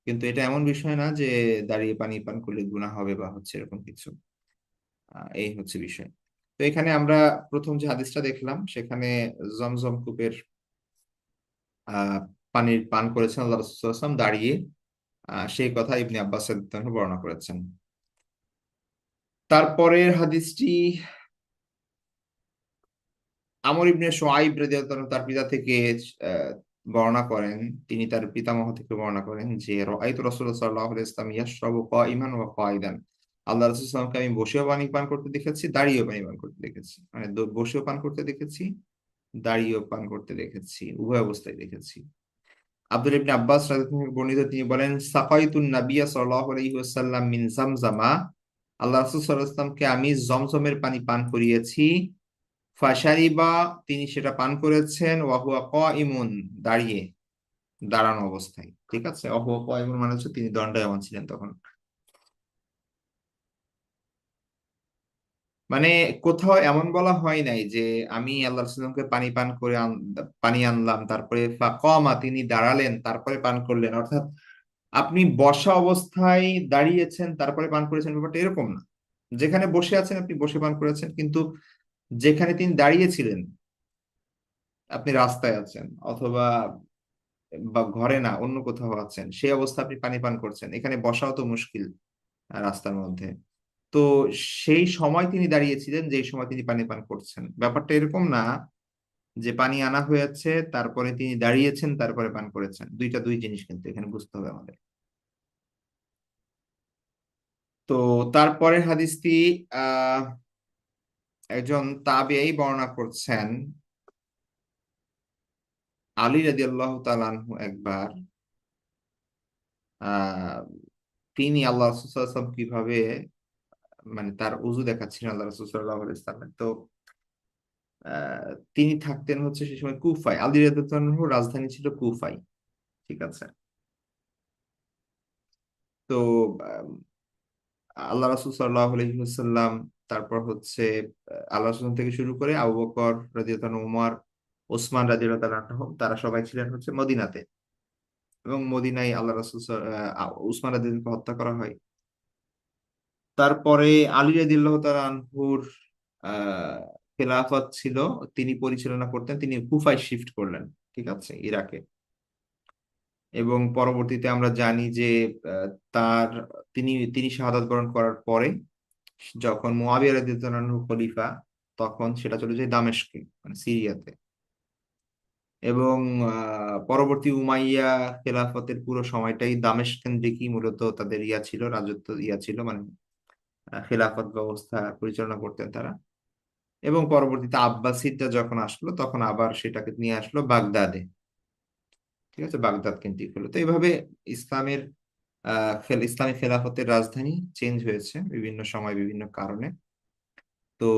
কিন্তু এটা এমন বিষয় না যে দাঁড়িয়ে পানি পান করলে গুনাহ হবে বা হচ্ছে এরকম কিছু। এই হচ্ছে বিষয়। তো এখানে আমরা প্রথম যে হাদিসটা দেখলাম, সেখানে জমজম কূপের আহ পানির পান করেছেন আল্লাহ রাসূল সাল্লাল্লাহু আলাইহি ওয়াসাল্লাম দাঁড়িয়ে, সেই কথা ইবনে আব্বাস রাদিয়াল্লাহু আনহু বর্ণনা করেছেন। তারপরের হাদিসটি আমর ইবনে শুআইব রাদিয়াল্লাহু আনহু তার পিতা থেকে আহ, বর্ণনা করেন। তিনি তার পিতামহ থেকে বর্ণনা করেন যে রাআইতু রাসূলুল্লাহ সাল্লাল্লাহু আলাইহি ওয়াসাল্লাম ইয়াশরাবু কাইমান ওয়া কাঈদান। আল্লাহ রাসূল সাল্লাল্লাহু আলাইহি ওয়াসাল্লামকে আমি বসেও পানি পান করতে দেখেছি, দাঁড়িয়েও পানি পান করতে দেখেছি, মানে বসেও পান করতে দেখেছি, দাঁড়িয়েও পান করতে দেখেছি, উভয় অবস্থায় দেখেছি। আব্দুল ইবনে আব্বাস রাদিয়াল্লাহু আনহু বর্ণিত, তিনি বলেন সাকাইতুন নাবিয়্যা সাল্লাল্লাহু আলাইহি ওয়াসাল্লাম মিন জামজামা। আল্লাহ রাসূল সাল্লাল্লাহু আলাইহি ওয়াসাল্লামকে আমি জমজমের পানি পান করিয়েছি। ফাশারিবা, তিনি সেটা পান করেছেন, ওয়াহুয়া কাইমুন, দাঁড়িয়ে, দাঁড়ানো অবস্থায়। ঠিক আছে, ওয়াহুয়া কাইমুন মানে হচ্ছে তিনি দণ্ডায়মান ছিলেন তখন। মানে কোথাও এমন বলা হয় নাই যে আমি আল্লাহ রাসূলকে পানি পান করে পানি আনলাম, তারপরে ফাকামা, তিনি দাঁড়ালেন তারপরে পান করলেন, অর্থাৎ আপনি বসা অবস্থায় দাঁড়িয়েছেন তারপরে পান করেছেন, ব্যাপারটা এরকম না। যেখানে বসে আছেন আপনি বসে পান করেছেন, কিন্তু যেখানে তিনি দাঁড়িয়েছিলেন, আপনি রাস্তায় আছেন অথবা বা ঘরে না অন্য কোথাও আছেন, সেই অবস্থা আপনি পানি পান করছেন, এখানে বসাও তো মুশকিল রাস্তার মধ্যে। তো সেই সময় তিনি দাঁড়িয়েছিলেন, যেই সময় তিনি পানি পান করছেন, ব্যাপারটা এরকম না যে পানি আনা হয়েছে তারপরে তিনি দাঁড়িয়েছেন তারপরে পান করেছেন, দুইটা দুই জিনিস কিন্তু এখানে বুঝতে হবে আমাদের। তো তারপরের হাদিসটি আহ একজন তাবেঈ বর্ণনা করছেন। আলী রাদিয়াল্লাহু তাআলা আনহু একবার আহ তিনি আল্লাহ রাসূল সাল্লাল্লাহু আলাইহি ওয়াসাল্লাম কিভাবে, মানে তার উযু দেখাচ্ছিলেন আল্লাহ রাসূল সাল্লাল্লাহু আলাইহি ওয়াসাল্লাম। তো আহ, তিনি থাকতেন হচ্ছে সে সময় কুফায়, আলী রাদিয়াল্লাহু আনহুর রাজধানী ছিল কুফায়। ঠিক আছে, তো আহ, আল্লাহ রাসূল সাল্লাল্লাহু আলাইহি ওয়াসাল্লাম, তারপর হচ্ছে আল্লাহ রাসূল থেকে শুরু করে আবু বকর রাদিয়াল্লাহু আনহু, ওমর, ওসমান রাদিয়াল্লাহু আনহু, তারা সবাই ছিলেন হচ্ছে মদিনাতে। এবং মদিনায় আল্লাহ রাসূল উসমান রাদিয়াল্লাহু হত্যা করা হয়। তারপরে আলী রাদিয়াল্লাহু তাআলা আনহুর আহ খেলাফত ছিল, তিনি পরিচালনা করতেন, তিনি কুফায় শিফট করলেন। ঠিক আছে, ইরাকে। এবং পরবর্তীতে আমরা জানি যে আহ, তার তিনি তিনি শাহাদাত বরণ করার পরে, যখন মুয়াবিয়া রাদিয়াল্লাহু আনহু খলিফা, তখন সেটা চলে যায় দামেস্কে, মানে সিরিয়াতে। এবং পরবর্তী উমাইয়া খেলাফতের পুরো সময়টাই দামেস্ক কেন্দ্রিকই মূলত তাদের ইয়া ছিল, রাজত্ব ইয়া ছিল, মানে খেলাফত ব্যবস্থা পরিচালনা করতেন তারা। এবং পরবর্তীতে আব্বাসিদরা যখন আসলো, তখন আবার সেটাকে নিয়ে আসলো বাগদাদে। ঠিক আছে, বাগদাদ কেন্দ্রিক হলো। তো এইভাবে ইসলামের ইসলামী খেলাফতের রাজধানী চেঞ্জ হয়েছে বিভিন্ন সময় বিভিন্ন কারণে। তো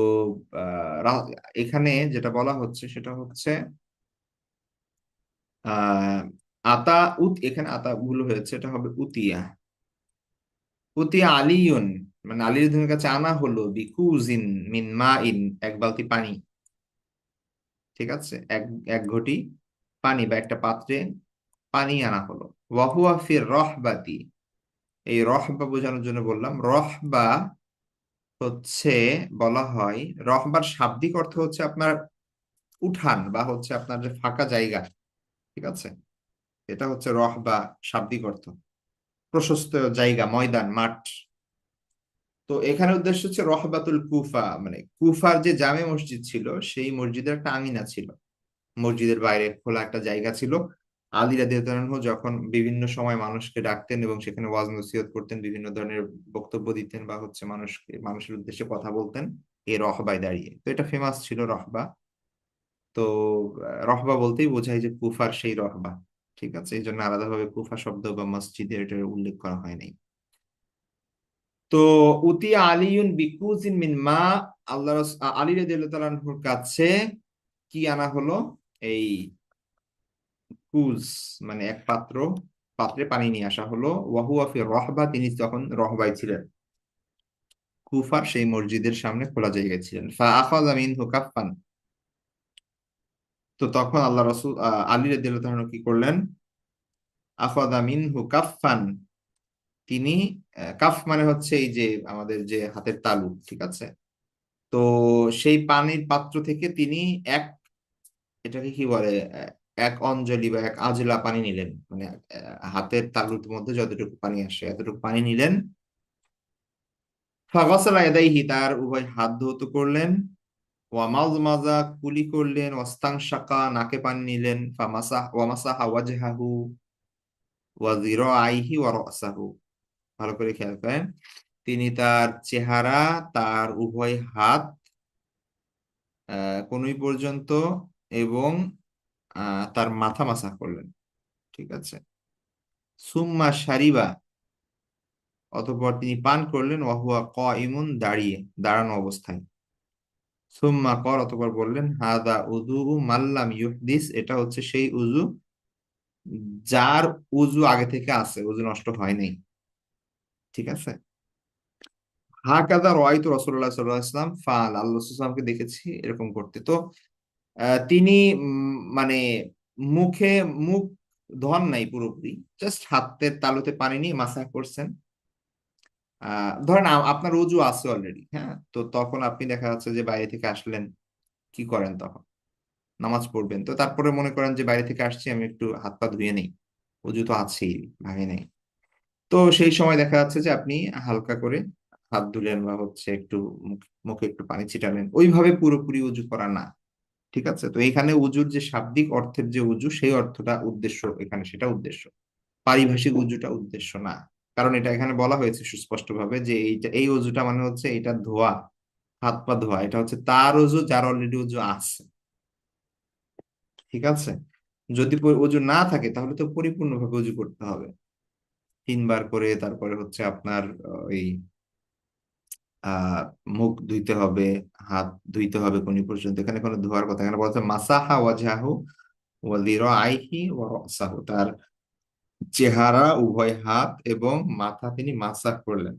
এখানে যেটা বলা হচ্ছে সেটা হচ্ছে আহ আতা উত, এখানে আতা ভুল হয়েছে, এটা হবে উতিয়া। উতিয়া আলিউন, মানে আলীর কাছে আনা হলো বিকুজিন মিন মা ইন, এক বালতি পানি। ঠিক আছে, এক এক ঘটি পানি বা একটা পাত্রে পানি আনা হলো। ওয়াহুয়া ফির রহবাতি, এই রহবা বোঝানোর জন্য বললাম। রহবা হচ্ছে, বলা হয়, রহবার শাব্দিক অর্থ হচ্ছে আপনার উঠান বা হচ্ছে আপনার যে ফাঁকা জায়গা। ঠিক আছে, এটা হচ্ছে রহবা শাব্দিক অর্থ, প্রশস্ত জায়গা, ময়দান, মাঠ। তো এখানে উদ্দেশ্য হচ্ছে রহবাতুল কুফা, মানে কুফার যে জামে মসজিদ ছিল সেই মসজিদের একটা আঙিনা ছিল, মসজিদের বাইরে খোলা একটা জায়গা ছিল। আলী রাদিয়াল্লাহু আনহু যখন বিভিন্ন সময় মানুষকে ডাকতেন এবং সেখানে ওয়াজ নসিহত করতেন, বিভিন্ন ধরনের বক্তব্য দিতেন বা হচ্ছে মানুষের উদ্দেশ্যে কথা বলতেন এই রহবায় দাঁড়িয়ে। তো এটা ফেমাস ছিল রহবা। তো রহবা বলতেই বোঝায় যে কুফার সেই রহবা। ঠিক আছে, এই জন্য আলাদাভাবে কুফা শব্দ বা মসজিদের এটার উল্লেখ করা হয় নাই। তো উতিয়া আলিউন বিকুজিন মিন মা, আলী রাদিয়াল্লাহু তাআলা আনহুর কাছে কি আনা হলো? এই কুজ, মানে এক পাত্রে পানি নিয়ে আসা হলো। ওয়াহুয়া ফি রহবা, তিনি তখন রহবায় ছিলেন, কুফার সেই মসজিদের সামনে খোলা জায়গায় ছিলেন। ফা আখাযা মিনহু কাফফান, তো তখন আল্লাহ রাসূল আলী রাদিয়াল্লাহু তাআলা কি করলেন? আখাযা মিনহু কাফফান, তিনি কাফ মানে হচ্ছে এই যে আমাদের যে হাতের তালু। ঠিক আছে, তো সেই পানির পাত্র থেকে তিনি এক, এটাকে কি বলে, এক অঞ্জলি বা এক আজলা পানি নিলেন, মানে হাতের তালুর মধ্যে যতটুকু পানি আসে এতটুকু পানি নিলেন। ফাগাসালা ইয়াদাইহি, তার উভয় হাত ধৌত করলেন। ওয়ামাজমাজা, কুলি করলেন। ওয়াস্তানশাকা, নাকে পানি নিলেন। ওয়ামাসাহা ওয়াজহাহু ওয়া যিরাআইহি ওয়া রাসাহু, ভালো করে খেয়াল করেন, তিনি তার চেহারা, তার উভয় হাত কনুই পর্যন্ত এবং তার মাথা মাসাহ করলেন। ঠিক আছে, সুম্মা শারিবা, অতঃপর তিনি পান করলেন। ওয়াহুয়া কাইমুন, দাঁড়ানো অবস্থায়। সুম্মা কর, অতঃপর বললেন, হাদা উযু মাল্লাম ইউহদিস, এটা হচ্ছে সেই উযু যার উযু আগে থেকে আছে, উযু নষ্ট হয় নাই। ঠিক আছে, হাকাদা রাআইতু রাসূলুল্লাহ সাল্লাল্লাহু আলাইহি ওয়াসাল্লাম ফাআল, আল্লাহ রাসূল সাল্লাল্লাহু আলাইহি ওয়াসাল্লামকে দেখেছি এরকম করতে। তো তিনি মানে মুখে মুখ ধোয়ান নাই পুরোপুরি, জাস্ট হাতের তালুতে পানি নিয়ে মাসাজ করছেন। ধরেন আপনার অজু আছে অলরেডি, হ্যাঁ, তো তখন আপনি দেখা যাচ্ছে যে বাইরে থেকে আসলেন, কি করেন তখন? নামাজ পড়বেন, তো তারপরে মনে করেন যে বাইরে থেকে আসছি, আমি একটু হাত পা ধুয়ে নেই, অজু তো আছেই, ভাঙে নাই। তো সেই সময় দেখা যাচ্ছে যে আপনি হালকা করে হাত ধুলেন বা হচ্ছে একটু মুখে একটু পানি ছিটালেন, ওইভাবে পুরোপুরি অজু করা না। ঠিক আছে, তো এখানে উজুর যে শাব্দিক অর্থের যে উজু, সেই অর্থটা উদ্দেশ্য এখানে, সেটা উদ্দেশ্য, পারিভাষিক উজুটা উদ্দেশ্য না। কারণ এটা এখানে বলা হয়েছে সুস্পষ্ট ভাবে যে এই অজুটা মানে হচ্ছে এটা ধোয়া, হাত পা ধোয়া, এটা হচ্ছে তার অজু যার অলরেডি অজু আছে। ঠিক আছে, যদি অজু না থাকে তাহলে তো পরিপূর্ণভাবে অজু করতে হবে, তিনবার করে। তারপরে হচ্ছে আপনার ওই আহ মুখ ধুইতে হবে, হাত ধুইতে হবে কোনি পর্যন্ত, এখানে কোনো ধোয়ার কথা, এখানে বলছে মাসাহা ওয়াজহাহু ওয়া যিরাআইহি ওয়া রাসাহু, তার চেহারা, উভয় হাত এবং মাথা তিনি মাসাহ করলেন।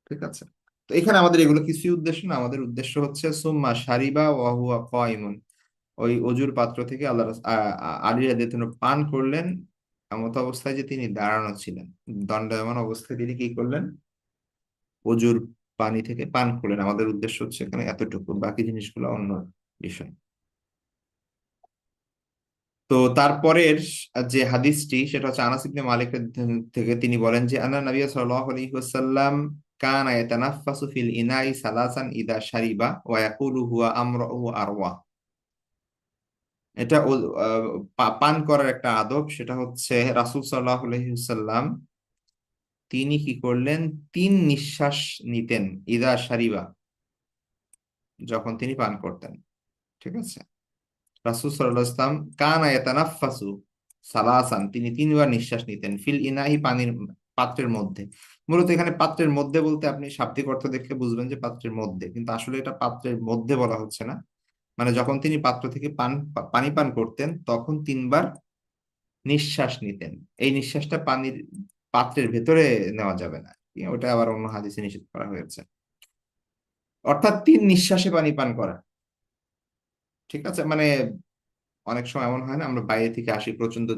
ঠিক আছে, তো এখানে আমাদের এগুলো কিছুই উদ্দেশ্য না, আমাদের উদ্দেশ্য হচ্ছে সুম্মা শারিবা ওয়া হুয়া কাইমুন, ওই অজুর পাত্র থেকে আলী রাদিয়াল্লাহু আনহু পান করলেন এমত অবস্থায় যে তিনি দাঁড়ানো ছিলেন। দণ্ডায়মান অবস্থায় তিনি কি করলেন? অজুর পানি থেকে পান করলেন। আমাদের উদ্দেশ্য হচ্ছে এখানে এতটুকু, বাকি জিনিসগুলো অন্য বিষয়। তো তারপরের যে হাদিসটি, সেটা হচ্ছে আনাস ইবনে মালিক থেকে, তিনি বলেন যে আন্না নবী সাল্লাল্লাহু আলাইহি ওয়াসাল্লাম কানা ইয়াতানাফাসু ফিল ইনাই সালাসান ইদা শারিবা ওয়া ইয়াকুলু হুয়া আমরু আরওয়া। এটা পান করার একটা আদব, সেটা হচ্ছে রাসূল সাল্লাল্লাহু আলাইহি ওয়াসাল্লাম তিনি কি করলেন? তিন নিঃশ্বাস নিতেন ইদা শারিবা, যখন তিনি পান করতেন। ঠিক আছে, রাসূল সাল্লাল্লাহু আলাইহি ওয়াসাল্লাম কানা ইয়াতানাফাসু সালাসান, তিনি তিনবার নিঃশ্বাস নিতেন, ফিল ইনাহি, পানির পাত্রের মধ্যে। মূলত এখানে পাত্রের মধ্যে বলতে আপনি শাব্দিক অর্থ দেখে বুঝবেন যে পাত্রের মধ্যে, কিন্তু আসলে এটা পাত্রের মধ্যে বলা হচ্ছে না। মানে যখন তিনি পাত্র থেকে পানি পান করতেন তখন তিনবার নিঃশ্বাস নিতেন। এই নিঃশ্বাসটা পানির পাত্রের ভেতরে নেওয়া যাবে না, ওটা আবার অন্য হাদিসে নিষেধ করা হয়েছে। অর্থাৎ 3 নিঃশ্বাসে পানি পান করা। ঠিক আছে, মানে অনেক সময় এমন হয় না, আমরা বাইরে থেকে আসি প্রচন্ড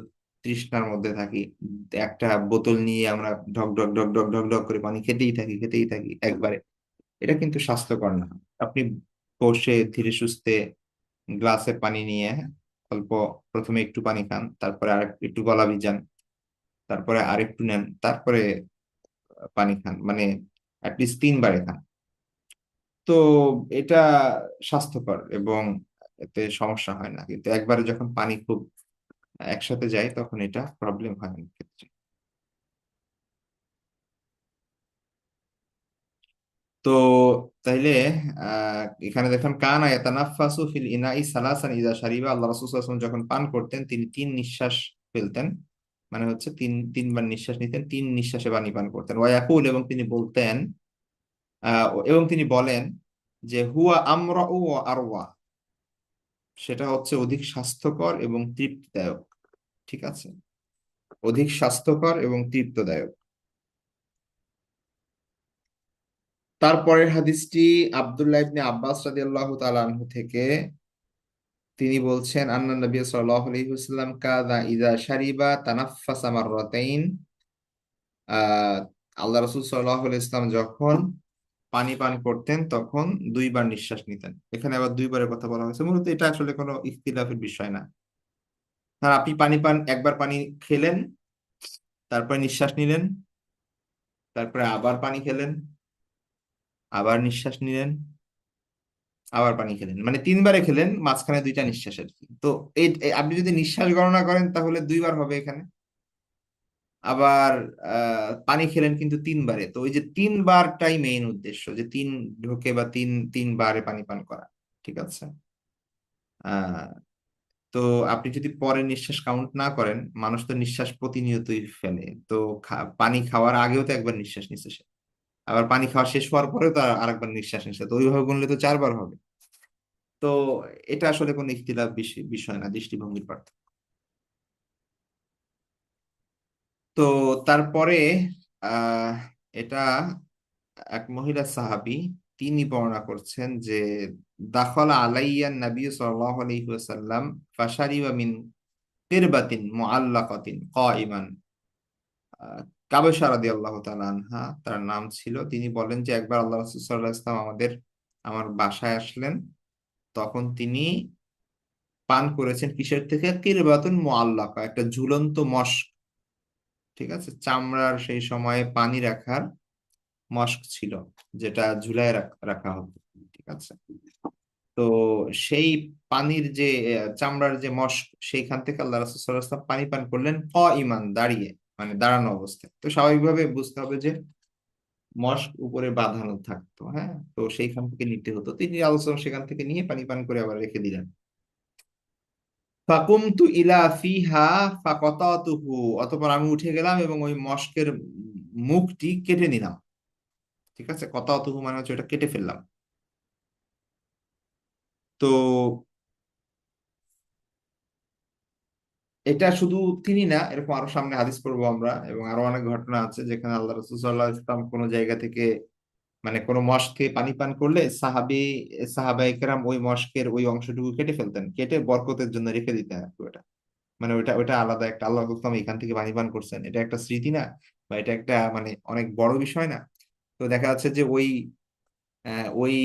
তৃষ্ণার মধ্যে থাকি, একটা বোতল নিয়ে আমরা ঢক ঢক ঢক ঢক ঢক ঢক করে পানি খেতেই থাকি একবারে। এটা কিন্তু স্বাস্থ্যকর না। আপনি বসে ধীরে সুস্থে গ্লাসে পানি নিয়ে অল্প, প্রথমে একটু পানি খান, তারপরে আর একটু গলা ভিজান, তারপরে আরেকটু নেন, তারপরে পানি খান, মানে অ্যাটলিস্ট 3 বারে খান। তো এটা স্বাস্থ্যকর এবং এতে সমস্যা হয় না, কিন্তু একবারে যখন পানি খুব একসাথে যায় তখন এটা প্রবলেম হয় অনেক ক্ষেত্রে। তো তাইলে এখানে দেখুন, কানা ইয়াতানাফাসু ফিল ইনাই সালাসান ইযা শারিবা, আল্লাহ রাসূল সাল্লাল্লাহু আলাইহি ওয়াসাল্লাম যখন পান করতেন তিনি 3 নিঃশ্বাস ফেলতেন, মানে হচ্ছে তিনবার নিঃশ্বাস নিতেন, 3 নিঃশ্বাসে পানি পান করতেন। ওয়া ইয়াকুল, এবং তিনি বলতেন, এবং তিনি বলেন যে হুয়া আমরাউ ওয়া আরওয়া, সেটা হচ্ছে অধিক স্বাস্থ্যকর এবং তৃপ্তিদায়ক। ঠিক আছে, অধিক স্বাস্থ্যকর এবং তৃপ্তদায়ক। তারপরের হাদিসটি আব্দুল্লাহ ইবনে আব্বাস রাদিয়াল্লাহু তাআলা আনহু থেকে। তিনি বলছেন, আন্না নবী সাল্লাল্লাহু আলাইহি ওয়াসাল্লাম কাযা ইযা শারিবা তানাফফাসা মাররাতাইন। আহ আল্লাহ রাসূল সাল্লাল্লাহু আলাইহি ওয়াসাল্লাম যখন পানি পান করতেন তখন 2 বার নিঃশ্বাস নিতেন। এখানে আবার 2 বারের কথা বলা হয়েছে, মূলত এটা আসলে কোনো ইখতিলাফের বিষয় না। আর আপনি একবার পানি খেলেন, তারপরে নিঃশ্বাস নিলেন, তারপরে আবার পানি খেলেন, আবার নিঃশ্বাস নিলেন, আবার পানি খেলেন, মানে 3 বারে খেলেন, মাঝখানে 2টা নিঃশ্বাস আর কি। তো আপনি যদি নিঃশ্বাস গণনা করেন তাহলে 2 বার হবে এখানে। আবার পানি খেলেন কিন্তু 3 বারে, তো ওই যে 3 বারটাই মেইন উদ্দেশ্য, যে তিন ঢোকে বা তিন 3 বারে পানি পান করা। ঠিক আছে। আহ তো আপনি যদি পরে নিঃশ্বাস কাউন্ট না করেন, মানুষ তো নিঃশ্বাস প্রতিনিয়তই ফেলে, তো পানি খাওয়ার আগেও তো একবার নিঃশ্বাস নিচ্ছে সে, আবার পানি খাওয়া শেষ হওয়ার পরেও তো আরেকবার নিঃশ্বাস নিচ্ছে, তো ওইভাবে গুনলে তো 4 বার হবে। তো এটা আসলে কোনো ইখতিলাফ বিষয় না, দৃষ্টিভঙ্গির পার্থক্য। তো তারপরে আহ এটা এক মহিলা সাহাবী, তিনি বর্ণনা করছেন যে দাখালা আলাইয়া নবী সাল্লাল্লাহু আলাইহি ওয়াসাল্লাম ফাশারিবা মিন কিরবাতিন মুআল্লাকাতিন কাইমান। কাবেশা রাদিয়াল্লাহু তাআলা আনহা তার নাম ছিল। তিনি বলেন যে একবার আল্লাহ রাসূল সাল্লাল্লাহু আলাইহি ওয়াসাল্লাম আমার বাসায় আসলেন, তখন তিনি পান করেছেন কিসের থেকে? কিরবাতুন মুআল্লাকা, একটা ঝুলন্ত মশক। ঠিক আছে, চামড়ার সেই সময়ে পানি রাখার মশক ছিল, যেটা ঝুলায় রাখা হতো। ঠিক আছে। তো সেই পানির যে চামড়ার যে মশক, সেইখান থেকে আল্লাহ রাসূল সাল্লাল্লাহু আলাইহি ওয়াসাল্লাম পানি পান করলেন ইমান, দাঁড়িয়ে, মানে দাঁড়ানো অবস্থায়। তো স্বাভাবিকভাবে বুঝতে হবে যে মশক উপরে বাঁধানো থাকতো, হ্যাঁ, তো সেইখান থেকে নিতে হতো। তিনি আলোচনা সেখান থেকে নিয়ে পানি পান করে আবার রেখে দিলেন। ফাকুমতু ইলা ফিহা ফাকাতাতুহু, অতঃপর আমি উঠে গেলাম এবং ওই মশকের মুখটি কেটে নিলাম। ঠিক আছে, কতাতুহু মানে হচ্ছে ওটা কেটে ফেললাম। তো এটা শুধু তিনি না, এরকম আরো সামনে হাদিস পড়বো আমরা, এবং আরো অনেক ঘটনা আছে যেখানে আল্লাহ রাসূল সাল্লাল্লাহু আলাইহি ওয়াসাল্লাম কোনো জায়গা থেকে, মানে কোনো মশকে পানি পান করলে সাহাবায়ে কেরাম ওই মশকের ওই অংশটুকু কেটে ফেলতেন, কেটে বরকতের জন্য রেখে দিতেন আর কি। ওটা মানে ওটা ওটা আলাদা একটা, আল্লাহ রাসূল এখান থেকে পানি পান করছেন, এটা একটা স্মৃতি না, বা এটা একটা মানে অনেক বড় বিষয় না। তো দেখা যাচ্ছে যে ওই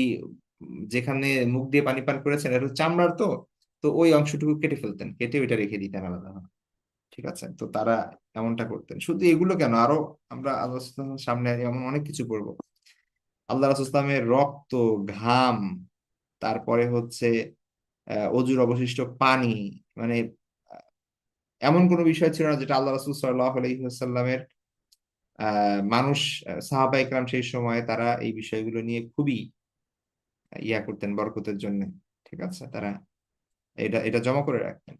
যেখানে মুখ দিয়ে পানি পান করেছেন এটা হচ্ছে চামড়ার, তো তো ওই অংশটুকু কেটে ফেলতেন, কেটে ওইটা রেখে দিতেন আলাদা। ঠিক আছে, তো তারা এমনটা করতেন। শুধু এগুলো কেন, আরো আমরা আল্লাহ রাসূলের সামনে এমন অনেক কিছু করব। আল্লাহ রাসূলের রক্ত, ঘাম, তারপরে হচ্ছে অজুর অবশিষ্ট পানি, মানে এমন কোনো বিষয় ছিল না যেটা আল্লাহ রাসূল সাল্লাল্লাহু আলাইহি ওয়াসাল্লামের মানুষ, সাহাবায়ে কেরাম সেই সময় তারা এই বিষয়গুলো নিয়ে খুবই ইয়া করতেন বরকতের জন্য। ঠিক আছে, তারা এটা এটা জমা করে রাখতেন।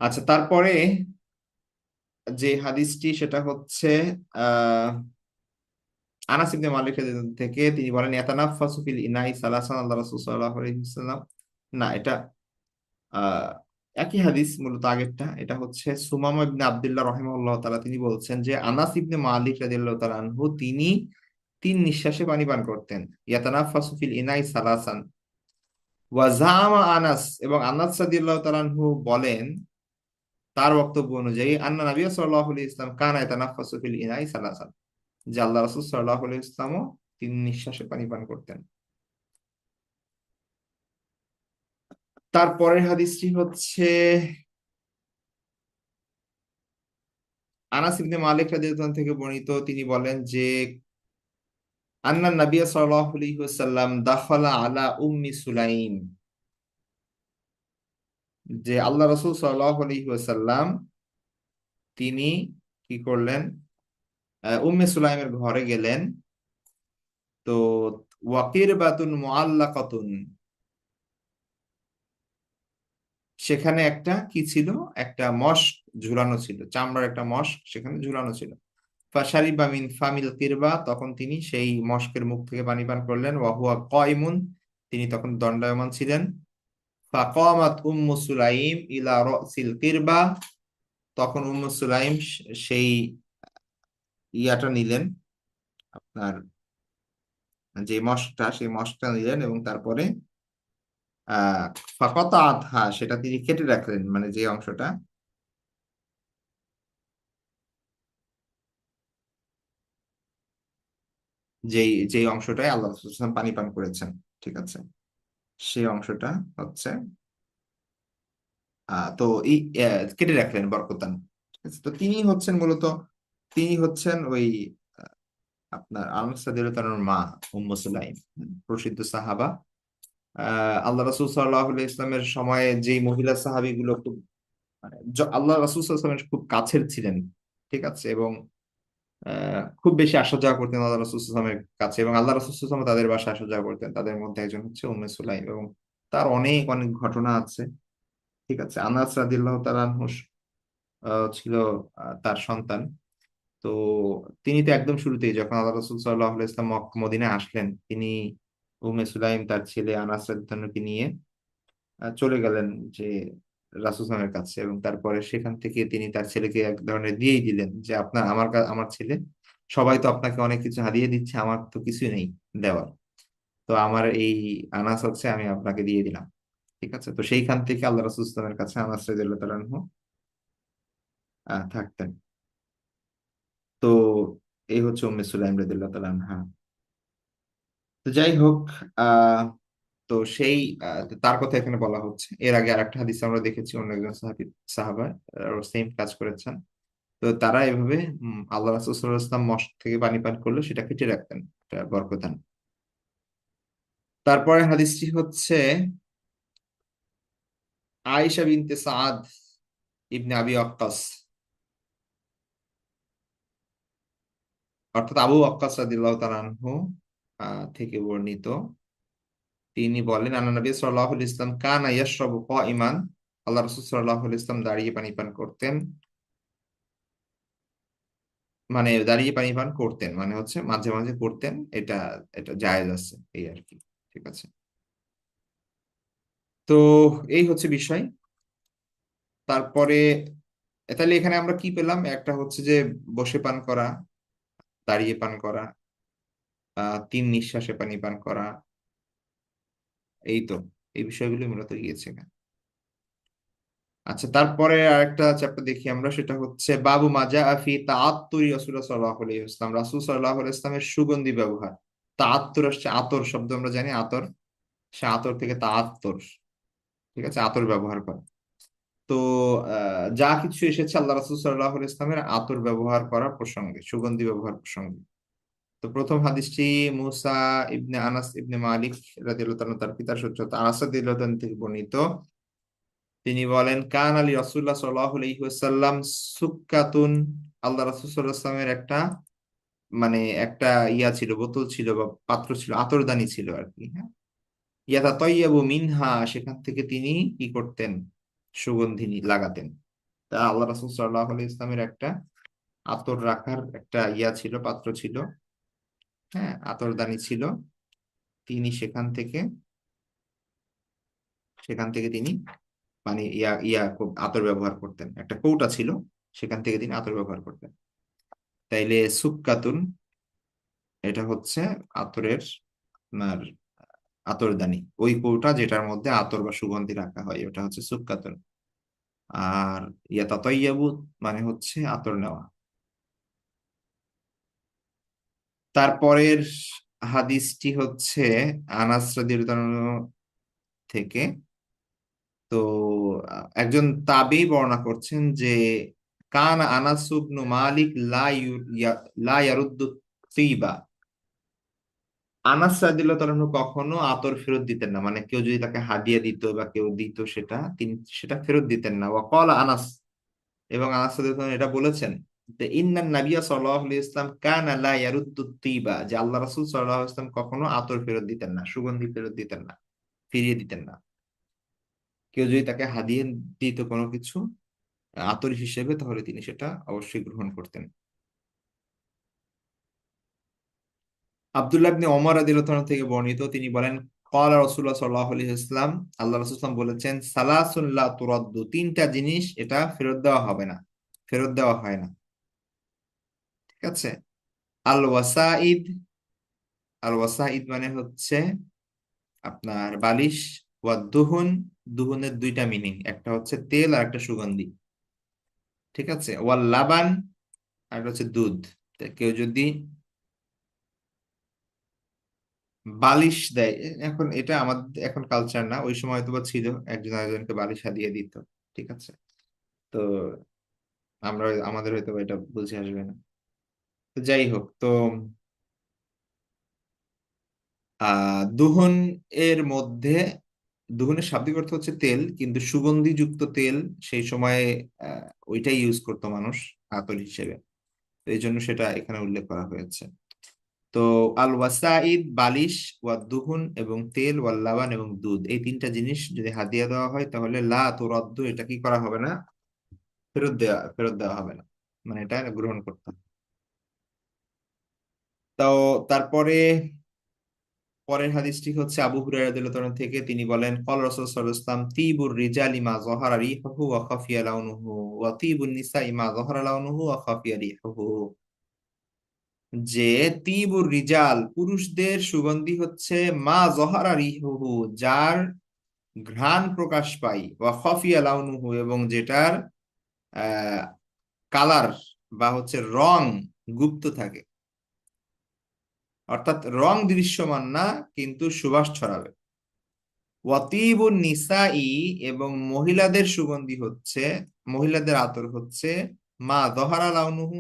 আচ্ছা, তারপরে যে হাদিসটি সেটা হচ্ছে আহ আনাস ইবনে মালিক থেকে, তিনি বলেন ইয়াতানাফাসু ফিল ইনাই সালাসান, আল্লাহ রাসূল সাল্লাল্লাহু আলাইহি ওয়াসাল্লাম, না এটা একই হাদিস, মূলত আগেরটা। এটা হচ্ছে সুমামা ইবনে আব্দুল্লাহ রাহিমাহুল্লাহ তাআলা, তিনি বলছেন যে আনাস ইবনে মালিক রাদিয়াল্লাহু তাআলা আনহু তিনি তিন নিঃশ্বাসে পানি পান করতেন। ইয়াতানাফাসু ফিল ইনাই সালাসান। ওয়া জামা আনাস, এবং আনাস রাদিয়াল্লাহু তাআলা আনহু বলেন তার বক্তব্য অনুযায়ী, আন্না নবী সাল্লাল্লাহু আলাইহি ওয়াসাল্লাম কানা ইয়াতানাফাসু ফিল ইনাই সালাসান, যে আল্লাহ রাসূল সাল্লাল্লাহু আলাইহি ওয়াসাল্লামও তিন নিঃশ্বাসে পানি পান করতেন। তারপরের হাদিসটি হচ্ছে আনাস ইবনে মালিক রাদিয়াল্লাহু আনহু থেকে বর্ণিত। তিনি বলেন যে আন্না নবী সাল্লাল্লাহু আলাইহি ওয়াসাল্লাম দাখালা আলা উম্মি সুলাইম, যে আল্লাহ রাসূল সাল্লাল্লাহু আলাইহি ওয়াসাল্লাম তিনি কি করলেন, উম্মে সুলাইমের ঘরে গেলেন। তো ওয়াকির বাতুন মুআল্লাকাতুন, সেখানে একটা কি ছিল, একটা মশক ঝুলানো ছিল, চামড়ার একটা মশক সেখানে ঝুলানো ছিল। ফাশারিবা মিন ফামিল কিরবা, তখন তিনি সেই মশকের মুখ থেকে পানি পান করলেন। ওয়াহুয়া কায়িমুন, তিনি তখন দণ্ডায়মান ছিলেন। ফাকামাত উম্মু সুলাইম ইলা রাসিল কিরবা, তখন উম্মু সুলাইম সেই ইয়াটা নিলেন, আপনার যে মশকটা, সেই মশকটা নিলেন এবং তারপরে আহ ফাকাতা আধা, সেটা তিনি কেটে রাখলেন, মানে যে অংশটা, যেই যেই অংশটায় আল্লাহ রাসূল সাল্লাল্লাহু আলাইহি ওয়াসাল্লাম পানি পান করেছেন, ঠিক আছে, সেই অংশটা হচ্ছে তো এই কেটে রাখলেন বরকতান। ঠিক আছে, তো তিনি হচ্ছেন মূলত, তিনি হচ্ছেন ওই আপনার আনাস রাদিয়াল্লাহু তাআলার মা উম্মু সুলাইম, প্রসিদ্ধ সাহাবা। আল্লাহ রাসূল সাল্লাল্লাহু আলাইহি ইসলামের সময়ে যেই মহিলা সাহাবীগুলো খুব মানে আল্লাহ রাসূল সাল্লাল্লাহু আলাইহি ওয়াসাল্লামের খুব কাছের ছিলেন, ঠিক আছে, এবং খুব বেশি আসা যাওয়া করতেন আল্লাহ রাসূল সাল্লাল্লাহু আলাইহি ওয়াসাল্লামের কাছে, এবং আল্লাহ রাসূল সাল্লাল্লাহু আলাইহি ওয়াসাল্লাম তাদের বাসায় আসা যাওয়া করতেন। তাদের মধ্যে একজন হচ্ছে উম্মে সুলাইম, এবং তার অনেক অনেক ঘটনা আছে। ঠিক আছে, আনাস রাদিয়াল্লাহু তাআলা আনহু ছিল তার সন্তান। তো তিনি তো একদম শুরুতেই যখন আল্লাহ রাসূল সাল্লাল্লাহু আলাইহি ওয়াসাল্লাম মদিনায় আসলেন, তিনি উম্মে সুলাইম তার ছেলে আনাস রাদিয়াল্লাহু আনহুকে নিয়ে চলে গেলেন যে রাসূল সাল্লাল্লাহু আলাইহি ওয়াসাল্লামের কাছে, এবং তারপরে সেখান থেকে তিনি তার ছেলেকে এক ধরনের দিয়েই দিলেন যে আপনার আমার ছেলে, সবাই তো আপনাকে অনেক কিছু হারিয়ে দিচ্ছে, আমার তো কিছুই নেই দেওয়ার, তো আমার এই আনাস হচ্ছে, আমি আপনাকে দিয়ে দিলাম। ঠিক আছে, তো সেইখান থেকে আল্লাহ রাসূল সাল্লাল্লাহু আলাইহি ওয়াসাল্লামের কাছে আনাস রাদিয়াল্লাহু তাআলা আনহু থাকতেন। তো এই হচ্ছে উম্মে সুলাইম রাদিয়াল্লাহু তাআলা আনহা। তো যাই হোক, আহ তো সেই তার কথা এখানে বলা হচ্ছে। এর আগে আরেকটা হাদিস আমরা দেখেছি, অন্য একজন সাহাবা সেম কাজ করেছেন। তো তারা এভাবে আল্লাহ রাসূল সাল্লাল্লাহু আলাইহি ওয়াসাল্লাম মশক থেকে পানি পান করলে সেটা কেটে রাখতেন, এটা বরকতান। তারপরে হাদিসটি হচ্ছে আয়েশা বিনতে সাদ ইবনে আবি ওয়াক্কাস, অর্থাৎ আবু ওয়াক্কাস রাদিয়াল্লাহু তাআলা আনহু থেকে বর্ণিত। তিনি বলেন আন্না নবী সাল্লাল্লাহু আলাইহি ওয়াসাল্লাম কানা ইয়াশরাবু কাইমান, আল্লাহ রাসূল সাল্লাল্লাহু আলাইহি ওয়াসাল্লাম দাঁড়িয়ে পানি পান করতেন। মানে দাঁড়িয়ে পানি পান করতেন মানে হচ্ছে মাঝে মাঝে করতেন, এটা এটা জায়েজ আছে এই আর কি। ঠিক আছে, তো এই হচ্ছে বিষয়। তারপরে তাহলে এখানে আমরা কি পেলাম, একটা হচ্ছে যে বসে পান করা, দাঁড়িয়ে পান করা, তিন নিঃশ্বাসে পানি পান করা, এই তো, এই বিষয়গুলো মূলত গিয়েছে এখানে। আচ্ছা, তারপরে আরেকটা চ্যাপ্টার দেখি আমরা, সেটা হচ্ছে বাবু মাজা আফি তাআত্তুরি রাসূলুল্লাহ সাল্লাল্লাহু আলাইহি ওয়াসাল্লাম, রাসূল সাল্লাল্লাহু আলাইহি ওয়াসাল্লামের সুগন্ধি ব্যবহার। তাআত্তুর আসছে আতর শব্দ, আমরা জানি আতর, সে আতর থেকে তাআত্তুর, ঠিক আছে, আতর ব্যবহার করা। তো যা কিছু এসেছে আল্লাহ রাসূল সাল্লাল্লাহু আলাইহি ওয়াসাল্লামের আতর ব্যবহার করা প্রসঙ্গে, সুগন্ধি ব্যবহার প্রসঙ্গে। তো প্রথম হাদিসটি মুসা ইবনে আনাস ইবনে মালিক রাদিয়াল্লাহু তাআলা তার পিতার সূত্র আনাস রাদিয়াল্লাহু তাআলা থেকে বর্ণিত। তিনি বলেন কান আলী রাসূলুল্লাহ সাল্লাল্লাহু আলাইহি ওয়াসাল্লাম সুক্কাতুন, আল্লাহ রাসূল সাল্লাল্লাহু আলাইহি ওয়াসাল্লামের একটা মানে একটা ইয়া ছিল, বোতল ছিল বা পাত্র ছিল, আতরদানি ছিল আর কি, হ্যাঁ। ইয়াতা তয়্যাবু মিনহা, সেখান থেকে তিনি কি করতেন, সুগন্ধি লাগাতেন। তা আল্লাহ রাসূল সাল্লাল্লাহু আলাইহি ওয়াসাল্লামের একটা আতর রাখার একটা ইয়া ছিল, পাত্র ছিল, হ্যাঁ, আতরদানি ছিল। তিনি সেখান থেকে তিনি পানি ইয়া ইয়া আতর ব্যবহার করতেন, একটা কৌটা ছিল, সেখান থেকে তিনি আতর ব্যবহার করতেন। তাইলে সুক্কাতুন এটা হচ্ছে আতরের, আপনার আতরদানি, ওই কৌটা যেটার মধ্যে আতর বা সুগন্ধি রাখা হয় ওটা হচ্ছে সুক্কাতুন। আর ইয়াতাতাইয়াবু মানে হচ্ছে আতর নেওয়া। তারপরের হাদিসটি হচ্ছে আনাস রাদিয়াল্লাহু আনহু থেকে। তো একজন তাবী বর্ণনা করছেন যে কান আনাস ইবনু মালিক লা ইয়ারুদ্দু তিবা। আনাস রাদিয়াল্লাহু তাআলা আনহু কখনো আতর ফেরত দিতেন না, মানে কেউ যদি তাকে হাদিয়া দিত বা কেউ দিত সেটা তিনি সেটা ফেরত দিতেন না। ওয়া ক্বালা আনাস, এবং আনাস রাদিয়াল্লাহু তাআলা এটা বলেছেন যে ইন্নান নাবিয়্যা সাল্লাল্লাহু আলাইহি ওয়াসাল্লাম কানা লা ইয়ারুদ্দু তিবা, যে আল্লাহ রাসূল সাল্লাল্লাহু আলাইহি ওয়াসাল্লাম কখনো আতর ফেরত দিতেন না, সুগন্ধি ফেরত দিতেন না, ফিরিয়ে দিতেন না। কেউ যদি তাকে হাদিয়া দিত কোনো কিছু আতর হিসেবে, তাহলে তিনি সেটা অবশ্যই গ্রহণ করতেন। আব্দুল্লাহ ইবনে ওমর রাদিয়াল্লাহু তাআলা থেকে বর্ণিত, তিনি বলেন ক্বালা রাসূলুল্লাহ সাল্লাল্লাহু আলাইহি ওয়াসাল্লাম, আল্লাহ রাসূল সাল্লাল্লাহু আলাইহি ওয়াসাল্লাম বলেছেন সালাসুন লা তুরাদ্দু, তিনটা জিনিস এটা ফেরত দেওয়া হবে না, ফেরত দেওয়া হয় না। ঠিক আছে। আল ওয়াসাইদ, আল ওয়াসাইদ মানে হচ্ছে আপনার বালিশ। ওয়া দুহুন, দুহুনের দুইটা মিনিং, একটা হচ্ছে তেল আর একটা সুগন্ধি। ঠিক আছে। ওয়াল লাবান, আর একটা হচ্ছে দুধ। তা কেউ যদি বালিশ দেয়, এখন এটা আমাদের এখন কালচার না, ওই সময় হয়তো বা ছিল, একজন আরেকজনকে বালিশ দিয়ে দিত। ঠিক আছে। তো আমরা আমাদের হয়তো বা এটা বুঝে আসবে না। তো যাই হোক, তো দুহন এর মধ্যে, দুহনের শাব্দিক অর্থ হচ্ছে তেল, কিন্তু সুগন্ধিযুক্ত তেল সেই সময় ওইটাই ইউজ করতো মানুষ আতর হিসেবে। তো এই জন্য সেটা এখানে উল্লেখ করা হয়েছে। তো আল ওয়াসাইদ বালিশ, ওয়া দুহুন এবং তেল, ওয়াল লাবান এবং দুধ, এই তিনটা জিনিস যদি হাদিয়া দেওয়া হয় তাহলে লা তুরাদ্দু, এটা কি করা হবে না, ফেরত দেওয়া হবে না, মানে এটা গ্রহণ করতে হবে। তো তারপরে পরের হাদিসটি হচ্ছে আবু হুরায়রা রাদিয়াল্লাহু তাআলা থেকে, তিনি বলেন ক্বাল রাসূল সাল্লাল্লাহু আলাইহি ওয়াসাল্লাম তিবুর রিজালি মা যাহারা রিহুহু ওয়া খাফিয়া লাউনুহু ওয়া তিবুন নিসাই মা যাহারা লাউনুহু ওয়া খাফিয়া রিহুহু। যে তিবুর রিজাল পুরুষদের সুগন্ধি হচ্ছে মা যহারা রিহুহু, যার ঘ্রাণ প্রকাশ পায়, ওয়া খাফিয়া লাউনুহু এবং যেটার আহ কালার বা হচ্ছে রং গুপ্ত থাকে, অর্থাৎ রং দৃশ্যমান না কিন্তু সুবাস ছড়াবে। ওয়াতিবুন নিসাই, এবং মহিলাদের সুগন্ধি হচ্ছে, মহিলাদের আতর হচ্ছে মা দহারা লাউনুহু,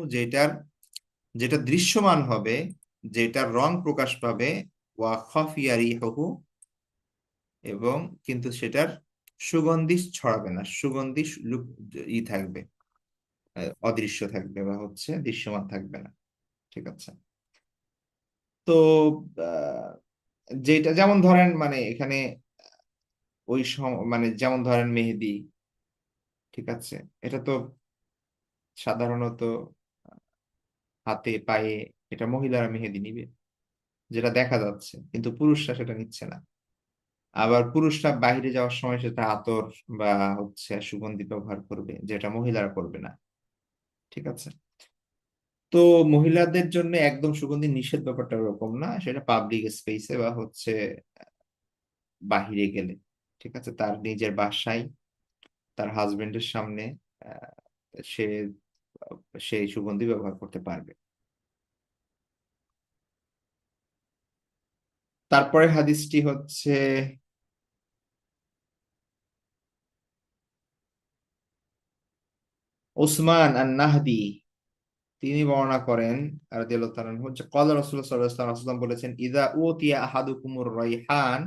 যেটা দৃশ্যমান হবে, যেটার রং প্রকাশ পাবে, ওয়া খাফিয়া রিহুহু, এবং কিন্তু সেটার সুগন্ধি ছড়াবে না, সুগন্ধি থাকবে, অদৃশ্য থাকবে বা হচ্ছে দৃশ্যমান থাকবে না। ঠিক আছে। তো আহ, যেটা যেমন ধরেন মানে এখানে মানে যেমন ধরেন মেহেদি। ঠিক আছে। এটা তো সাধারণত হাতে পায়ে এটা মহিলারা মেহেদি নিবে, যেটা দেখা যাচ্ছে, কিন্তু পুরুষরা সেটা নিচ্ছে না। আবার পুরুষরা বাইরে যাওয়ার সময় সেটা আতর বা হচ্ছে সুগন্ধি ব্যবহার করবে, যেটা মহিলারা করবে না। ঠিক আছে। তো মহিলাদের জন্য একদম সুগন্ধি নিষেধ, ব্যাপারটা ওরকম না, সেটা পাবলিক স্পেসে বা হচ্ছে বাহিরে গেলে, ঠিক আছে, তার নিজের বাসায় তার হাজবেন্ডের সামনে আহ, সে সেই সুগন্ধি ব্যবহার করতে পারবে। তারপরে হাদিসটি হচ্ছে ওসমান আন নাহদি, তিনি বর্ণনা করেন রাদিয়াল্লাহু তাআলা আনহু, যে ক্বালা রাসূলুল্লাহ সাল্লাল্লাহু আলাইহি ওয়াসাল্লাম বলেছেন ইযা উতিয়া আহাদুকুমুর রাইহান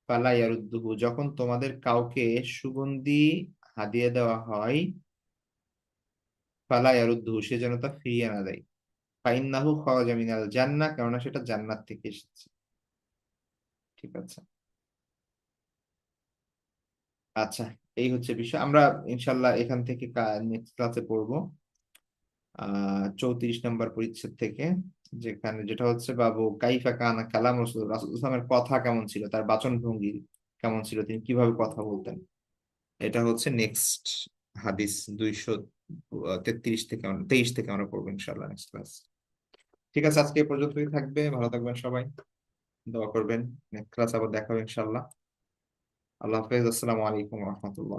ফালা ইয়ারুদ্দুহু, যখন তোমাদের কাউকে সুগন্ধি হাদিয়া দেওয়া হয়, ফালা ইয়ারুদ্দুহু, সে যেন তা ফিরিয়ে না দেয়। ফাইন্নাহু খারাজা মিনাল জান্নাহ, কেননা সেটা জান্নাত থেকে এসেছে। ঠিক আছে। আচ্ছা, এই হচ্ছে বিষয়। আমরা ইনশাল্লাহ এখান থেকে নেক্সট ক্লাসে পড়বো 34 নম্বর পরিচ্ছেদ থেকে, যেখানে যেটা হচ্ছে বাবু কাইফা কানা কালাম রাসূল, রাসূল ইসলামের কথা কেমন ছিল, তার বাচন ভঙ্গি কেমন ছিল, তিনি কিভাবে কথা বলতেন। এটা হচ্ছে নেক্সট হাদিস 233 থেকে 23 থেকে আমরা পড়বো ইনশাল্লাহ নেক্সট ক্লাস। ঠিক আছে, আজকে এ পর্যন্তই থাকবে। ভালো থাকবেন সবাই, দোয়া করবেন। নেক্সট ক্লাস আবার দেখা হবে ইনশাল্লাহ। আল্লাহ হাফেজ, আসসালামু আলাইকুম রহমতুল্লাহ।